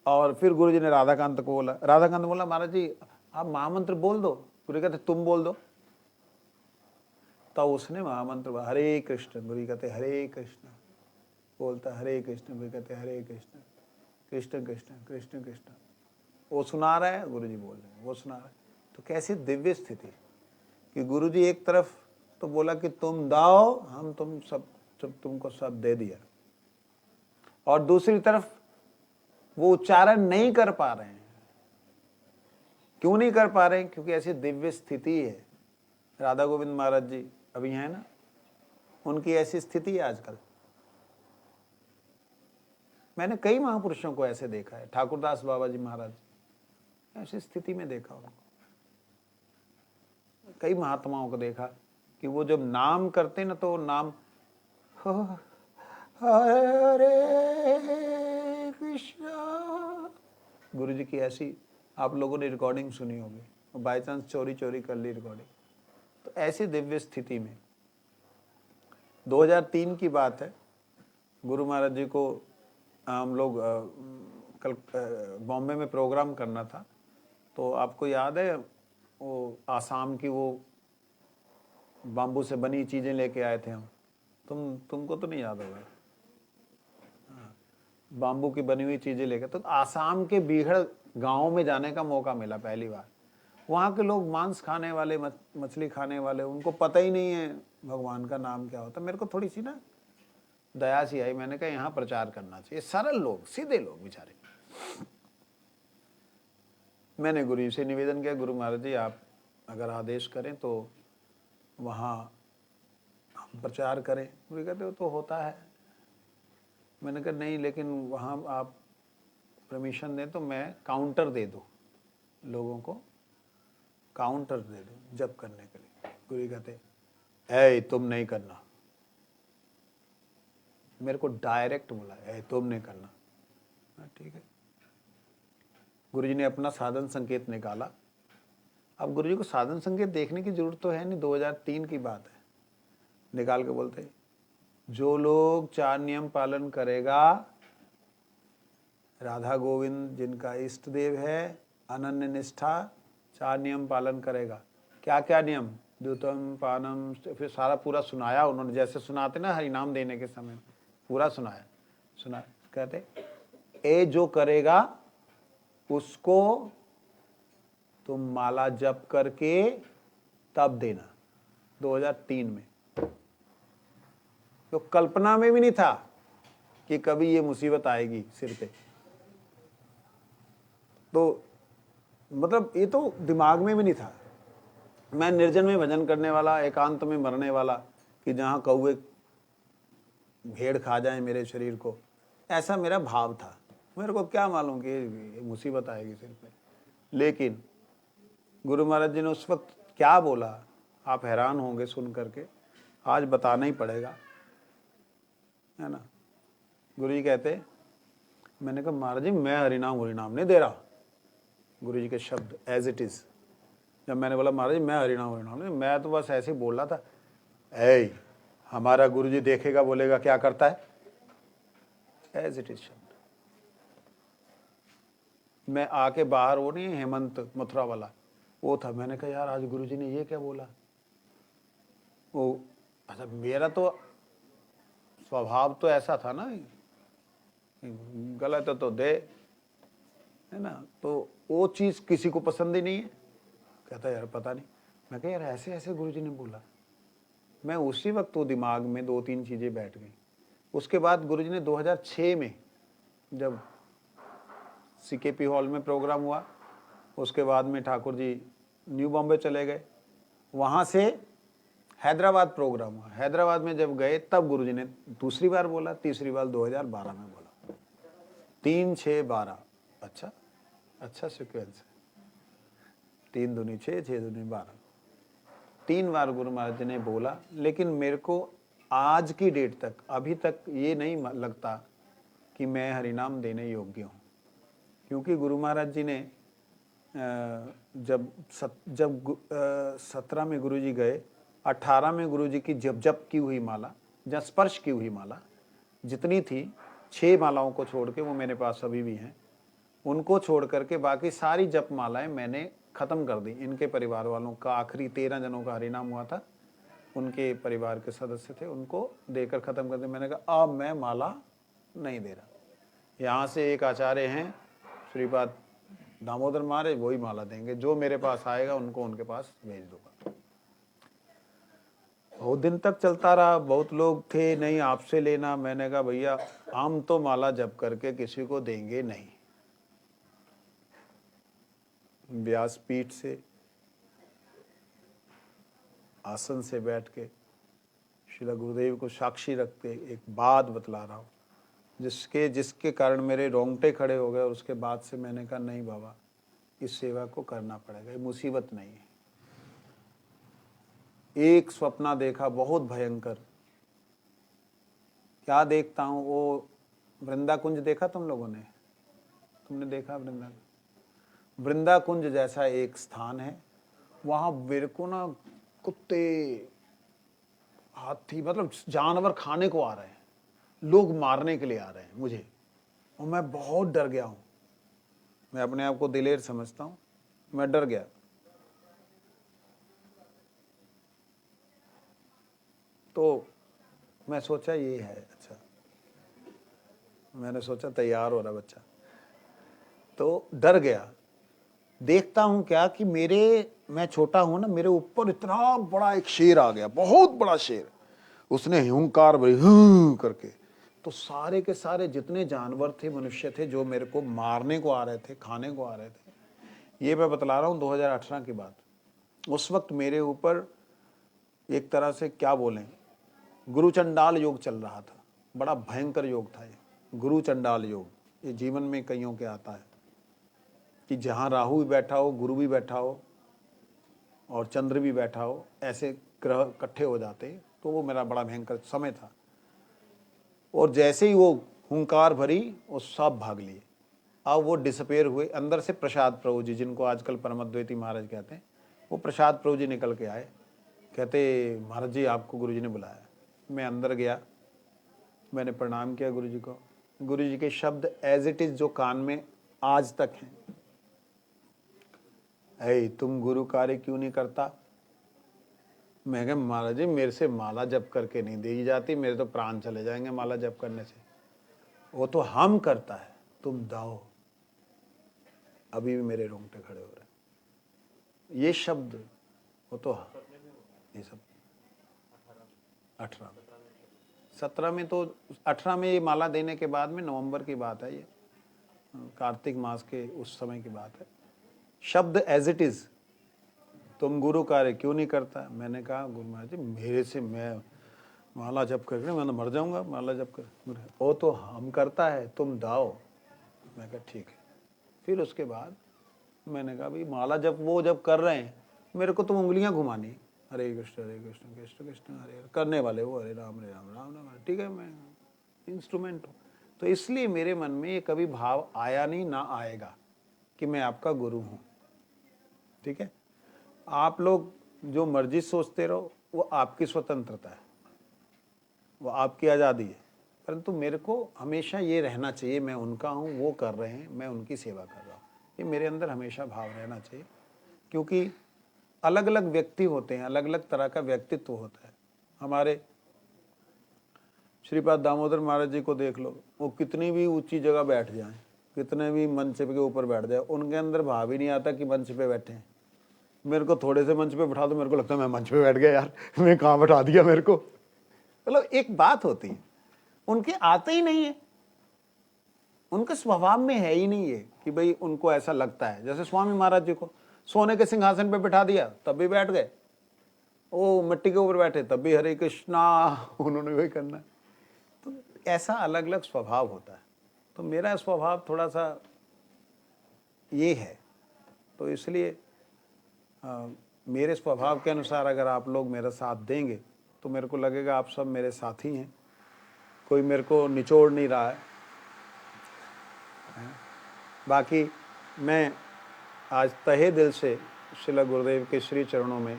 [SPEAKER 1] और फिर गुरुजी ने राधाकांत को बोला, राधाकांत बोला महाराज जी आप महामंत्र बोल दो। गुरु कहते तुम बोल दो। तो उसने महामंत्र हरे कृष्ण, गुरु कहते हरे कृष्ण, बोलता हरे कृष्ण, गुरु कहते हरे कृष्ण कृष्ण कृष्ण कृष्ण कृष्ण। वो सुना रहा है, गुरु जी बोल रहे हैं, वो सुना रहा है। तो कैसी दिव्य स्थिति कि गुरु जी एक तरफ तो बोला कि तुम दाओ, हम तुमको सब दे दिया, और दूसरी तरफ वो उच्चारण नहीं कर पा रहे हैं। क्यों नहीं कर पा रहे हैं? क्योंकि ऐसी दिव्य स्थिति है। राधा गोविंद महाराज जी अभी है ना, उनकी ऐसी स्थिति है आजकल। मैंने कई महापुरुषों को ऐसे देखा है, ठाकुरदास बाबा जी महाराज ऐसी स्थिति में देखा उनको। कई महात्माओं को देखा कि वो जब नाम करते ना तो नाम हरे कृष्णा, गुरु जी की ऐसी आप लोगों ने रिकॉर्डिंग सुनी होगी, बाय चांस चोरी चोरी कर ली रिकॉर्डिंग। तो ऐसी दिव्य स्थिति में 2003 की बात है, गुरु महाराज जी को हम लोग कल बॉम्बे में प्रोग्राम करना था। तो आपको याद है वो आसाम की वो बाम्बू से बनी चीज़ें लेके आए थे हम, तुमको तो नहीं याद होगा। बाम्बू की बनी हुई चीज़ें लेके, तो आसाम के बीहड़ गांव में जाने का मौका मिला पहली बार। वहाँ के लोग मांस खाने वाले, मछली खाने वाले, उनको पता ही नहीं है भगवान का नाम क्या होता। मेरे को थोड़ी सी ना दया सी आई, मैंने कहा यहाँ प्रचार करना चाहिए। सरल लोग, सीधे लोग बेचारे। मैंने गुरु जी से निवेदन किया, गुरु महाराज जी आप अगर आदेश करें तो वहाँ हम प्रचार करें। गुरु कहते हो तो होता है। मैंने कहा नहीं, लेकिन वहाँ आप परमिशन दें तो मैं काउंटर दे दूँ, लोगों को काउंटर दे दूँ जप करने के लिए। गुरु कहते ऐ तुम नहीं करना, मेरे को डायरेक्ट बोला, "ए, तुमने करना।" हाँ, ठीक है। गुरुजी ने अपना साधन संकेत निकाला। अब गुरुजी को साधन संकेत देखने की जरूरत तो है नहीं, 2003 की बात है। निकाल के बोलते, जो लोग 4 नियम पालन करेगा, राधा गोविंद जिनका इष्ट देव है, अनन्य निष्ठा, 4 नियम पालन करेगा। क्या क्या नियम? द्युतम पानम, फिर सारा पूरा सुनाया उन्होंने, जैसे सुनाते ना हरि नाम देने के समय, पूरा सुनाया। कहते, ए जो करेगा उसको तुम माला जप करके तब देना। 2003 में तो कल्पना में भी नहीं था कि कभी ये मुसीबत आएगी सिर पे। तो मतलब ये तो दिमाग में भी नहीं था। मैं निर्जन में भजन करने वाला, एकांत में मरने वाला, कि जहाँ कौवे भेड़ खा जाए मेरे शरीर को, ऐसा मेरा भाव था। मेरे को क्या मालूम कि मुसीबत आएगी सिर पे। लेकिन गुरु महाराज जी ने उस वक्त क्या बोला, आप हैरान होंगे सुन करके, आज बताना ही पड़ेगा, है ना। गुरु जी कहते, मैंने कहा महाराज जी मैं हरिनाम नहीं दे रहा। गुरु जी के शब्द एज इट इज। जब मैंने बोला महाराज जी मैं हरिनाम नहीं, मैं तो बस ऐसे ही बोल रहा था। ऐ हमारा गुरु जी देखेगा बोलेगा क्या करता है, एज इट इज शब्द। मैं आके बाहर, वो नहीं हेमंत मथुरा वाला, वो था। मैंने कहा यार आज गुरु जी ने ये क्या बोला। वो अच्छा, मेरा तो स्वभाव तो ऐसा था ना, गलत है तो दे, है ना। तो वो चीज किसी को पसंद ही नहीं है। कहता यार पता नहीं। मैं कहा यार ऐसे ऐसे गुरुजी ने बोला। मैं उसी वक्त तो दिमाग में 2-3 चीजें बैठ गई। उसके बाद गुरुजी ने 2006 में जब सीकेपी हॉल में प्रोग्राम हुआ, उसके बाद में ठाकुर जी न्यू बॉम्बे चले गए, वहाँ से हैदराबाद प्रोग्राम हुआ। हैदराबाद में जब गए तब गुरुजी ने दूसरी बार बोला, तीसरी बार 2012 में बोला। 3, 6, 12। अच्छा सीक्वेंस है। 3 दूनी 6, 6 दूनी 12। 3 बार गुरु महाराज जी ने बोला। लेकिन मेरे को आज की डेट तक, अभी तक ये नहीं लगता कि मैं हरिनाम देने योग्य हूँ। क्योंकि गुरु महाराज जी ने जब 17 में गुरु जी गए, 18 में गुरु जी की जप की हुई माला, या स्पर्श की हुई माला जितनी थी, 6 मालाओं को छोड़ के, वो मेरे पास अभी भी हैं, उनको छोड़ करके बाकी सारी जप मालाएं मैंने ख़त्म कर दी। इनके परिवार वालों का आखिरी 13 जनों का हरिनाम हुआ था, उनके परिवार के सदस्य थे, उनको देकर ख़त्म कर दी। मैंने कहा अब मैं माला नहीं दे रहा। यहाँ से एक आचार्य हैं श्रीपाद दामोदर महाराज, वही माला देंगे। जो मेरे पास आएगा उनको उनके पास भेज दूंगा। बहुत दिन तक चलता रहा। बहुत लोग थे नहीं आपसे लेना। मैंने कहा भैया हम तो माला जप करके किसी को देंगे नहीं। व्यासपीठ से, आसन से बैठ के श्रील गुरुदेव को साक्षी रखते एक बात बतला रहा हूँ, जिसके कारण मेरे रोंगटे खड़े हो गए। और उसके बाद से मैंने कहा नहीं बाबा, इस सेवा को करना पड़ेगा, ये मुसीबत नहीं है। एक स्वप्न देखा बहुत भयंकर। क्या देखता हूँ, वो वृंदा कुंज देखा तुम लोगों ने? तुमने देखा वृंदा कुंज जैसा एक स्थान है, वहां मेरे को ना कुत्ते, हाथी, मतलब जानवर खाने को आ रहे हैं, लोग मारने के लिए आ रहे हैं मुझे, और मैं बहुत डर गया हूं। मैं अपने आप को दिलेर समझता हूं, मैं डर गया। तो मैं सोचा ये है, अच्छा मैंने सोचा तैयार हो रहा बच्चा, तो डर गया। देखता हूं क्या कि मैं छोटा हूं ना, मेरे ऊपर इतना बड़ा एक शेर आ गया, बहुत बड़ा शेर। उसने हुंकार भरी करके, तो सारे के सारे जितने जानवर थे, मनुष्य थे, जो मेरे को मारने को आ रहे थे, खाने को आ रहे थे, ये मैं बतला रहा हूं 2018 की बात। उस वक्त मेरे ऊपर एक तरह से क्या बोलें, गुरु चंडाल योग चल रहा था। बड़ा भयंकर योग था ये, गुरु चंडाल योग। ये जीवन में कईयों के आता है कि जहाँ राहु भी बैठा हो, गुरु भी बैठा हो और चंद्र भी बैठा हो, ऐसे ग्रह इकट्ठे हो जाते। तो वो मेरा बड़ा भयंकर समय था। और जैसे ही वो हुंकार भरी वो सब भाग लिए। अब वो डिसअपेयर हुए। अंदर से प्रसाद प्रभु जी, जिनको आजकल परमद्वैती महाराज कहते हैं, वो प्रसाद प्रभु जी निकल के आए। कहते महाराज जी आपको गुरु जी ने बुलाया। मैं अंदर गया, मैंने प्रणाम किया गुरु जी को। गुरु जी के शब्द एज इट इज जो कान में आज तक हैं, ऐ तुम गुरु कार्य क्यों नहीं करता? मैं कहा महाराज जी मेरे से माला जप करके नहीं दी जाती, मेरे तो प्राण चले जाएंगे माला जप करने से। वो तो हम करता है, तुम दाओ। अभी भी मेरे रोंगटे खड़े हो रहे हैं ये शब्द। वो तो ये सब 18 17 में, तो 18 में ये माला देने के बाद में, नवंबर की बात है ये, कार्तिक मास के उस समय की बात है। शब्द एज इट इज, तुम गुरु कार्य क्यों नहीं करता? मैंने कहा गुरु महाराज जी मेरे से, मैं माला जप करके मैं तो मर जाऊंगा माला जप कर। वो तो हम करता है, तुम दाओ। मैं कहा ठीक है। फिर उसके बाद मैंने कहा भाई माला जप वो जब कर रहे हैं, मेरे को तो उंगलियां घुमानी, हरे कृष्ण कृष्ण कृष्ण हरे हरे, करने वाले वो हरे राम राम राम। ठीक है, मैं इंस्ट्रूमेंट हूँ। तो इसलिए मेरे मन में ये कभी भाव आया नहीं, ना आएगा कि मैं आपका गुरु हूँ। ठीक है, आप लोग जो मर्जी सोचते रहो, वो आपकी स्वतंत्रता है, वो आपकी आज़ादी है। परंतु मेरे को हमेशा ये रहना चाहिए मैं उनका हूँ, वो कर रहे हैं, मैं उनकी सेवा कर रहा हूँ। ये मेरे अंदर हमेशा भाव रहना चाहिए। क्योंकि अलग अलग व्यक्ति होते हैं, अलग अलग तरह का व्यक्तित्व होता है। हमारे श्रीपाद दामोदर महाराज जी को देख लो, वो कितनी भी ऊंची जगह बैठ जाएं, कितने भी मंच के ऊपर बैठ जाए, उनके अंदर भाव ही नहीं आता कि मंच पे बैठे हैं। मेरे को थोड़े से मंच पे बैठा दो, मेरे को लगता है मैं मंच पे बैठ गया यार, मैं कहाँ बैठा दिया मेरे को। मतलब एक बात होती है, उनके आते ही नहीं है, उनके स्वभाव में है ही नहीं है कि भाई उनको ऐसा लगता है। जैसे स्वामी महाराज जी को सोने के सिंहासन पे बिठा दिया तब भी बैठ गए, वो मिट्टी के ऊपर बैठे तब भी हरे कृष्णा उन्होंने वही करना। तो ऐसा अलग अलग स्वभाव होता है। तो मेरा स्वभाव थोड़ा सा ये है, तो इसलिए मेरे स्वभाव के अनुसार अगर आप लोग मेरा साथ देंगे तो मेरे को लगेगा आप सब मेरे साथी हैं, कोई मेरे को निचोड़ नहीं रहा है। बाकी मैं आज तहे दिल से श्रील गुरुदेव के श्री चरणों में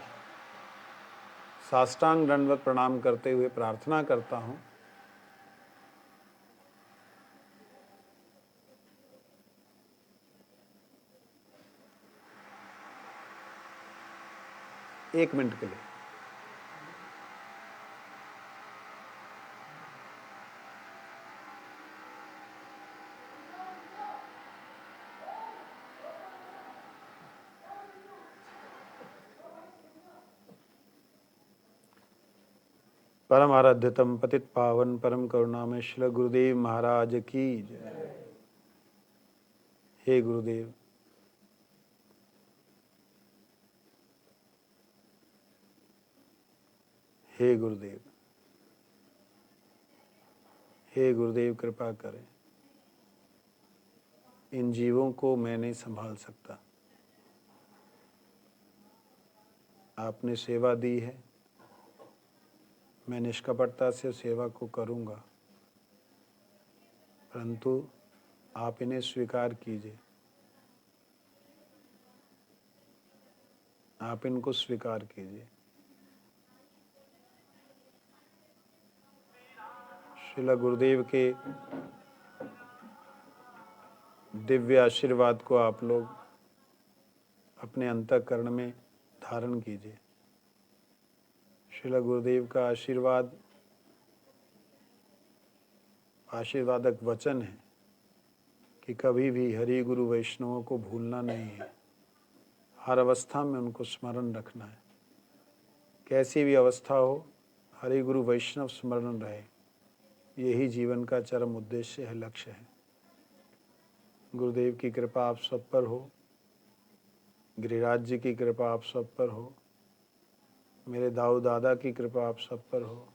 [SPEAKER 1] साष्टांग दंडवत प्रणाम करते हुए प्रार्थना करता हूँ, एक मिनट के लिए। परम आराध्यतम पतित पावन परम करुणामय श्री गुरुदेव महाराज की जय। हे गुरुदेव, हे गुरुदेव, हे गुरुदेव कृपा करें। इन जीवों को मैं नहीं संभाल सकता, आपने सेवा दी है, मैं निष्कपटता से सेवा को करूँगा, परंतु आप इन्हें स्वीकार कीजिए, आप इनको स्वीकार कीजिए। श्रील गुरुदेव के दिव्य आशीर्वाद को आप लोग अपने अंतःकरण में धारण कीजिए। श्रील गुरुदेव का आशीर्वाद आशीर्वादक वचन है कि कभी भी हरि गुरु वैष्णवों को भूलना नहीं है, हर अवस्था में उनको स्मरण रखना है। कैसी भी अवस्था हो, हरि गुरु वैष्णव स्मरण रहे, यही जीवन का चरम उद्देश्य है, लक्ष्य है। गुरुदेव की कृपा आप सब पर हो, गिरिराज जी की कृपा आप सब पर हो, मेरे दाऊ दादा की कृपा आप सब पर हो,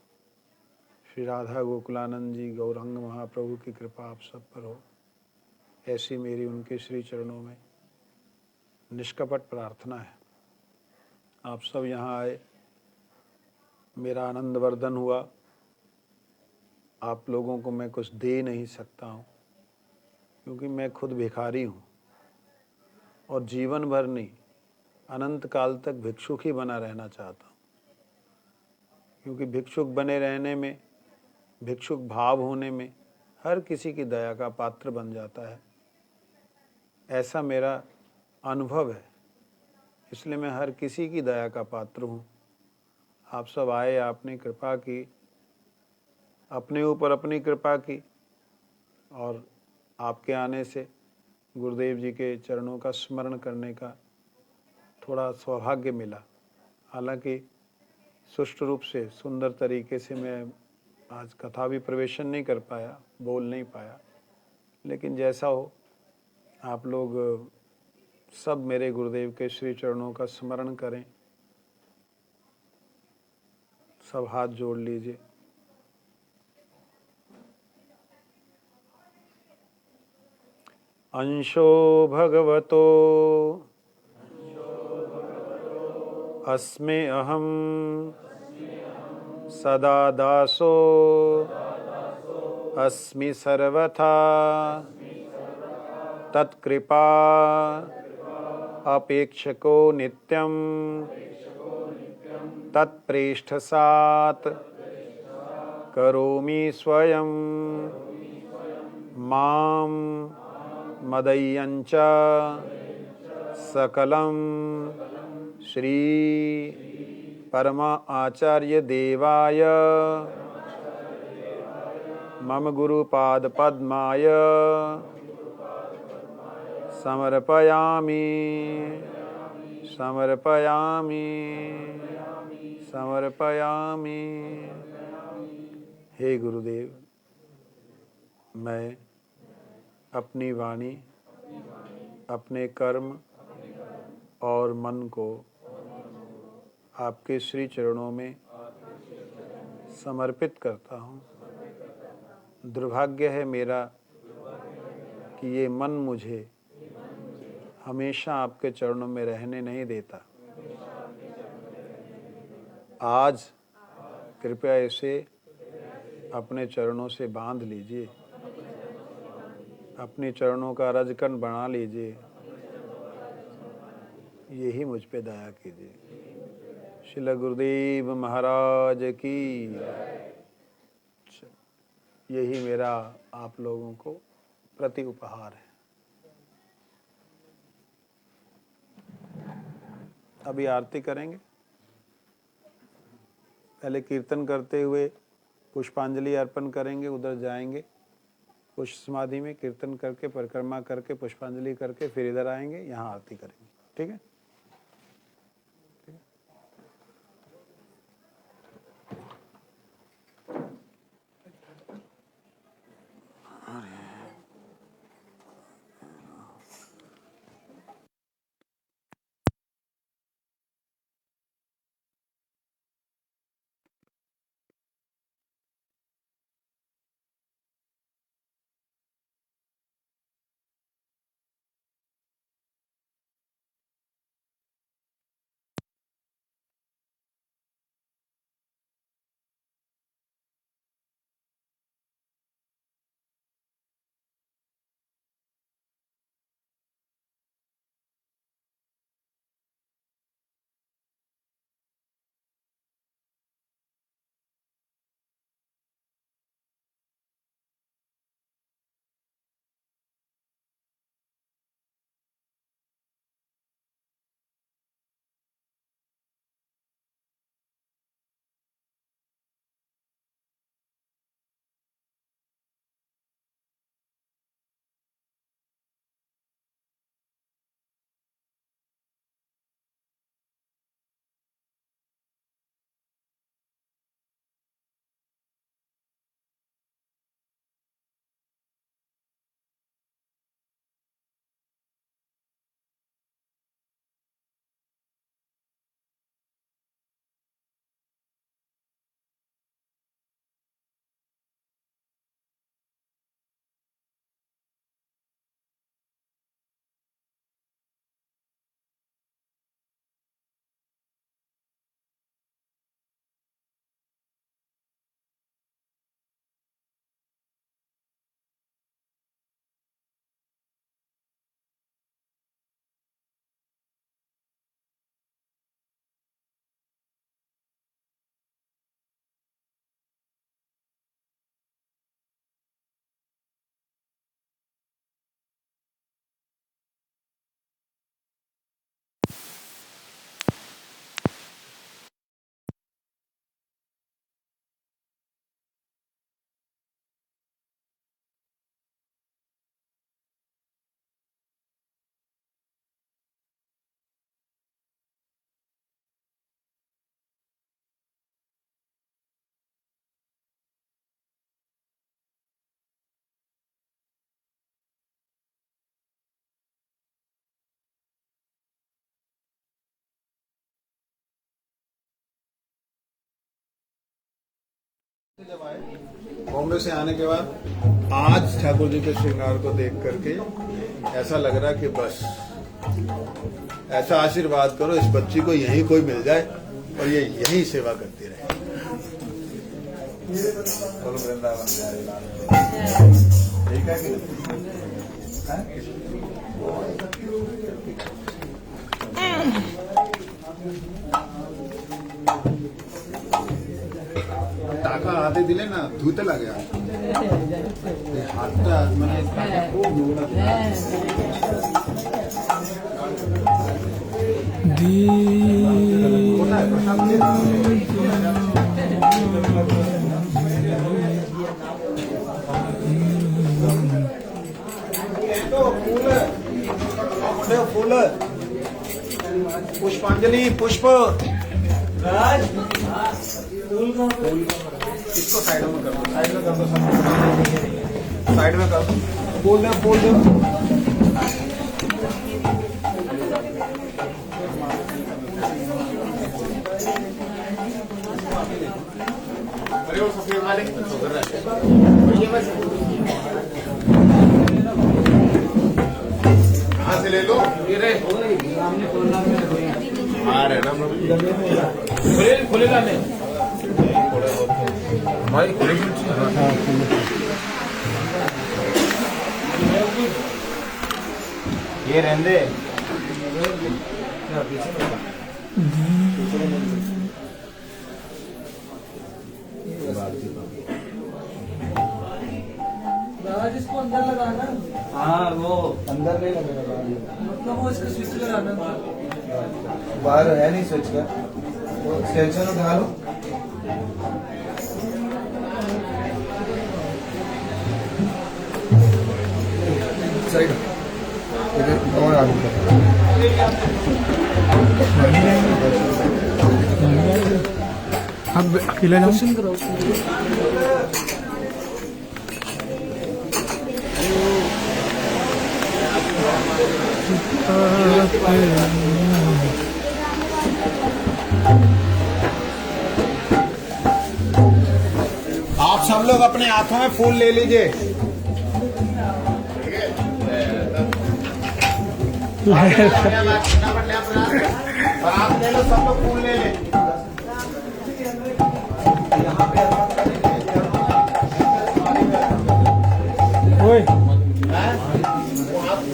[SPEAKER 1] श्री राधा गोकुलानंद जी गौरंग महाप्रभु की कृपा आप सब पर हो। ऐसी मेरी उनके श्री चरणों में निष्कपट प्रार्थना है। आप सब यहाँ आए, मेरा आनंद वर्धन हुआ, आप लोगों को मैं कुछ दे नहीं सकता हूँ, क्योंकि मैं खुद भिखारी हूँ और जीवन भर नहीं, अनंत काल तक भिक्षुक ही बना रहना चाहता हूँ। क्योंकि भिक्षुक बने रहने में, भिक्षुक भाव होने में हर किसी की दया का पात्र बन जाता है, ऐसा मेरा अनुभव है। इसलिए मैं हर किसी की दया का पात्र हूँ। आप सब आए, आपने कृपा की, अपने ऊपर अपनी कृपा की, और आपके आने से गुरुदेव जी के चरणों का स्मरण करने का थोड़ा सौभाग्य मिला। हालांकि सुष्ट रूप से, सुंदर तरीके से मैं आज कथा भी प्रवेशन नहीं कर पाया, बोल नहीं पाया, लेकिन जैसा हो, आप लोग सब मेरे गुरुदेव के श्री चरणों का स्मरण करें। सब हाथ जोड़ लीजिए। अंशो भगवतो अस्मि अहम सदा दासो अस्मि सर्वथा तत्कृपा अपेक्षको नित्यं तत्प्रेष्ठसात् करोमि स्वयं मां मदय्यञ्च सकलं श्री परम आचार्य देवाय मम गुरुपाद पद्माय समर्पयामि समर्पयामि समर्पयामि। हे गुरुदेव, मैं अपनी वाणी, अपने कर्म और मन को आपके श्री चरणों में समर्पित करता हूँ। दुर्भाग्य है मेरा कि ये मन मुझे हमेशा आपके चरणों में रहने नहीं देता। आज कृपया इसे अपने चरणों से बांध लीजिए, अपने चरणों का रजकन बना लीजिए। यही मुझ पे दया कीजिए। श्रील गुरुदेव महाराज की। यही मेरा आप लोगों को प्रति उपहार है। अभी आरती करेंगे। पहले कीर्तन करते हुए पुष्पांजलि अर्पण करेंगे, उधर जाएंगे पुष्प समाधि में, कीर्तन करके परिक्रमा करके पुष्पांजलि करके फिर इधर आएंगे, यहाँ आरती करेंगे। ठीक है।
[SPEAKER 3] बॉम्बे से आने के बाद आज ठाकुर जी के श्रृंगार को देख करके ऐसा लग रहा कि बस ऐसा आशीर्वाद करो इस बच्ची को यहीं कोई मिल जाए और ये यहीं सेवा करती रहे। बोलो वृंदावन बिहारी लाल। ठीक है कि টাকা হাতে দিলে না ধুতে লাগে এই হাতটা মানে টাকা খুব নোংরা কোথায় প্রশান্ত फूल पुष्पांजलि पुष्प
[SPEAKER 2] राज
[SPEAKER 3] इसको साइड में कर दो, साइड में कर दो, साइड में कर दो, बोल दो, बोल दो। अरे वो सफेद वाले कहाँ से ले लो ये रे आ रहे ना खुलेगा नहीं भाई ये रहने
[SPEAKER 2] राज इसको अंदर लगाना।
[SPEAKER 4] हाँ वो
[SPEAKER 3] अंदर नहीं लगेगा
[SPEAKER 2] मतलब वो इसका स्विच लगाना था।
[SPEAKER 3] बाहर है नहीं स्विच का वो एक्सटेंशन उठा लो साइड और आगे
[SPEAKER 5] अब अकेले जाऊँ
[SPEAKER 2] करो
[SPEAKER 3] आप सब लोग अपने हाथों में फूल ले लीजिए और आप ले लो सब लोग फूल ले लें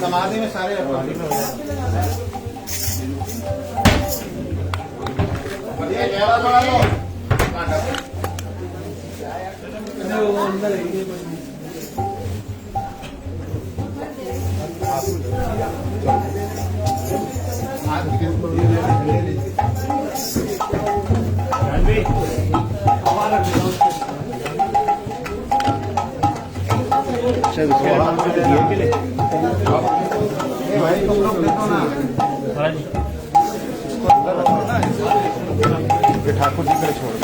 [SPEAKER 3] समाधि में सारे बढ़ा लो
[SPEAKER 2] वो अंदर है।
[SPEAKER 3] भाई तुम लोग देखो ना ठाकुर जी का छोड़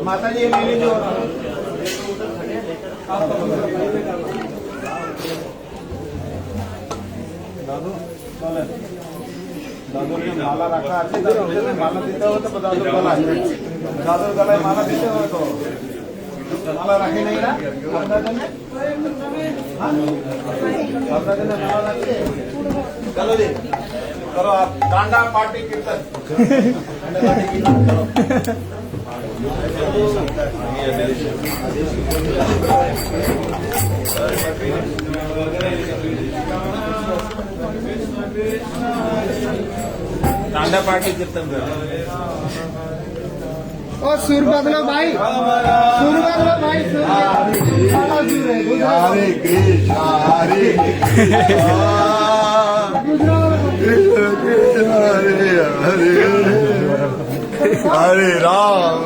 [SPEAKER 3] माता जी ले लीजिए दादू दादू ने माला रखा अच्छे माला देते हो तो दादू गला दादू गला माला देते हो तो माला रखे नहीं ना दादा ने माला रखे चलो जी करो आप डांडा पार्टी कीर्तन करो डांडा पार्टी कीर्तन
[SPEAKER 5] और सुर बदलो भाई सुर बदलो भाई
[SPEAKER 3] हरे कृष्णा हरे हरे हरे राम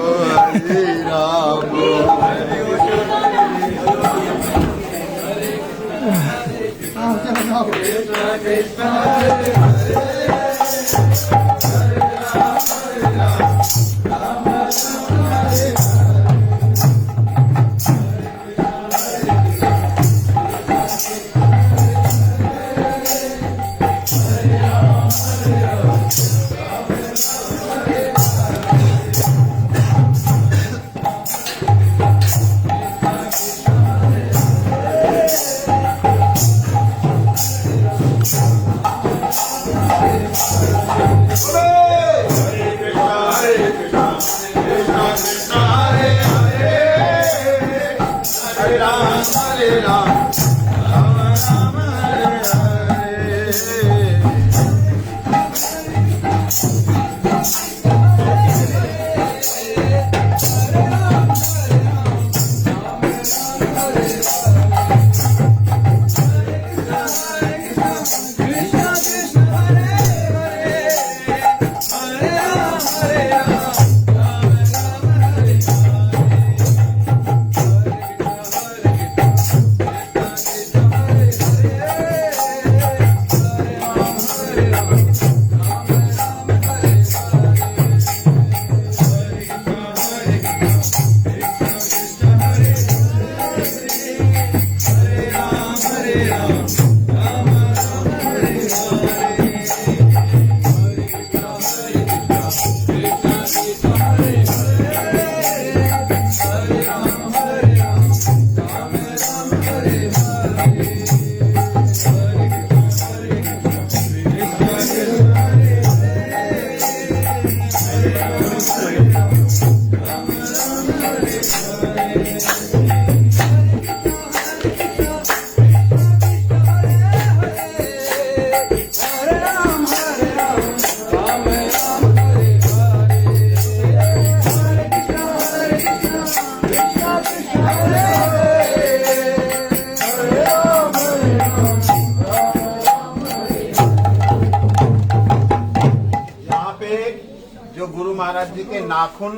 [SPEAKER 1] महाराज जी के नाखून,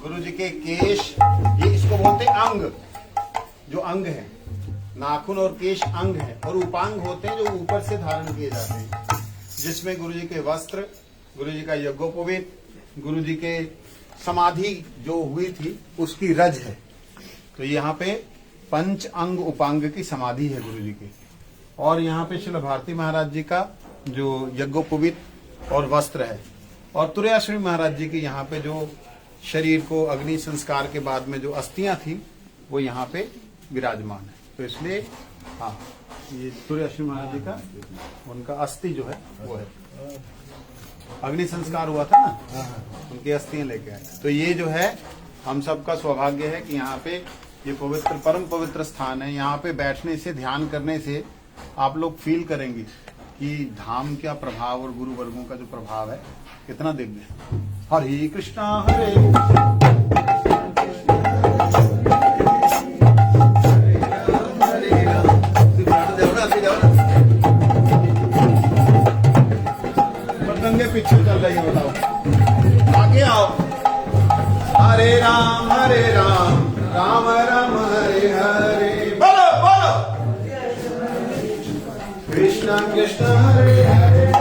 [SPEAKER 1] गुरु जी के केश, ये इसको बोलते हैं अंग। जो अंग है, नाखून और केश अंग है, और उपांग होते हैं जो ऊपर से धारण किए जाते हैं, जिसमें गुरु जी के वस्त्र, गुरु जी का यज्ञोपवीत, गुरु जी के समाधि जो हुई थी उसकी रज है। तो यहाँ पे पंच अंग उपांग की समाधि है गुरु जी की। और यहाँ पे श्रील भारती महाराज जी का जो यज्ञोपवीत और वस्त्र है, और तुरैयाश्वी महाराज जी की यहाँ पे जो शरीर को अग्नि संस्कार के बाद में जो अस्थियां थी वो यहाँ पे विराजमान है। तो इसलिए हाँ, ये तुरैयाश्वी महाराज जी का उनका अस्थि जो है वो है, अग्नि संस्कार हुआ था ना, उनकी अस्थियां लेके आए। तो ये जो है हम सबका सौभाग्य है कि यहाँ पे ये पवित्र, परम पवित्र स्थान है। यहाँ पे बैठने से, ध्यान करने से आप लोग फील करेंगे कि धाम क्या प्रभाव और गुरु वर्गों का जो प्रभाव है कितना दिव्य है। हरे कृष्णा हरे गंगे पीछे चल रही है, बताओ आगे आओ। हरे राम राम राम हरे हरे, बोलो बोलो कृष्णा कृष्णा हरे हरे।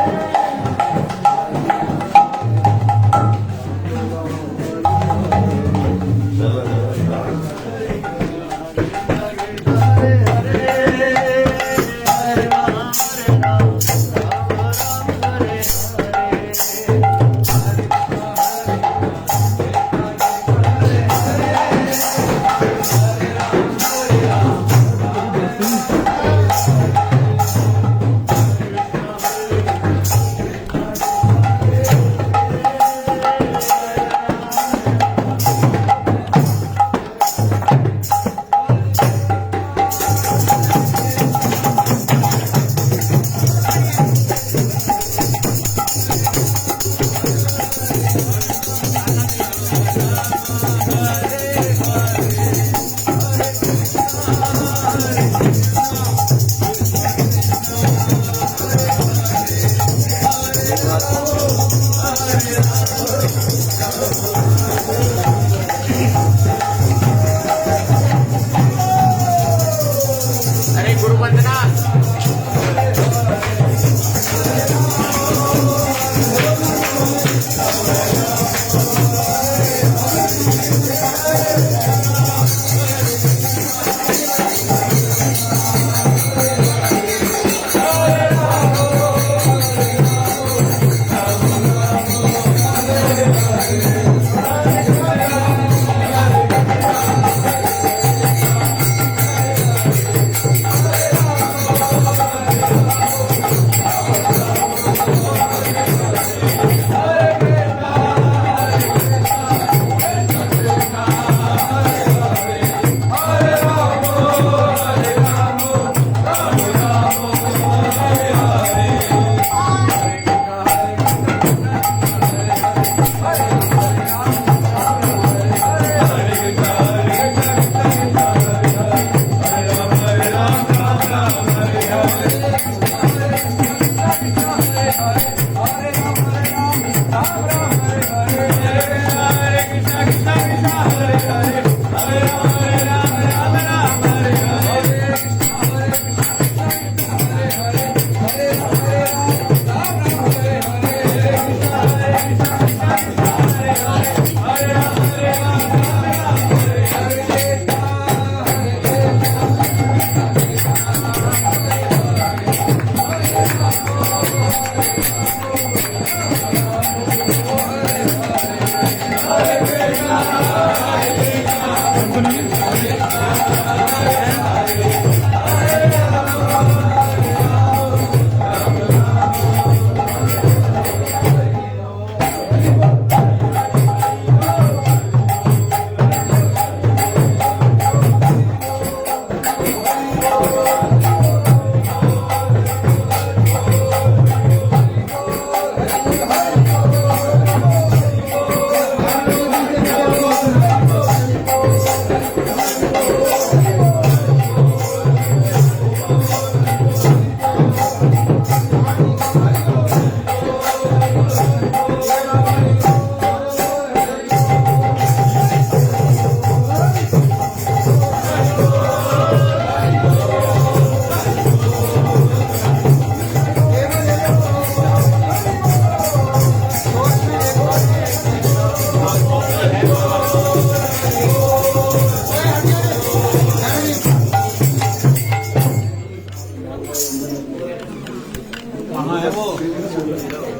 [SPEAKER 1] कहाँ है वो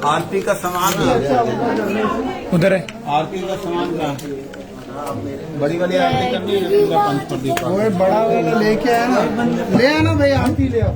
[SPEAKER 1] आरती का सामान?
[SPEAKER 5] उधर है।
[SPEAKER 1] आरती का सामान कहाँ है? बड़ी वाली आरती करनी है पूरा पंचप्रदीप
[SPEAKER 5] वो बड़ा वाला लेके आया ना, ले आना भाई, आरती ले आओ।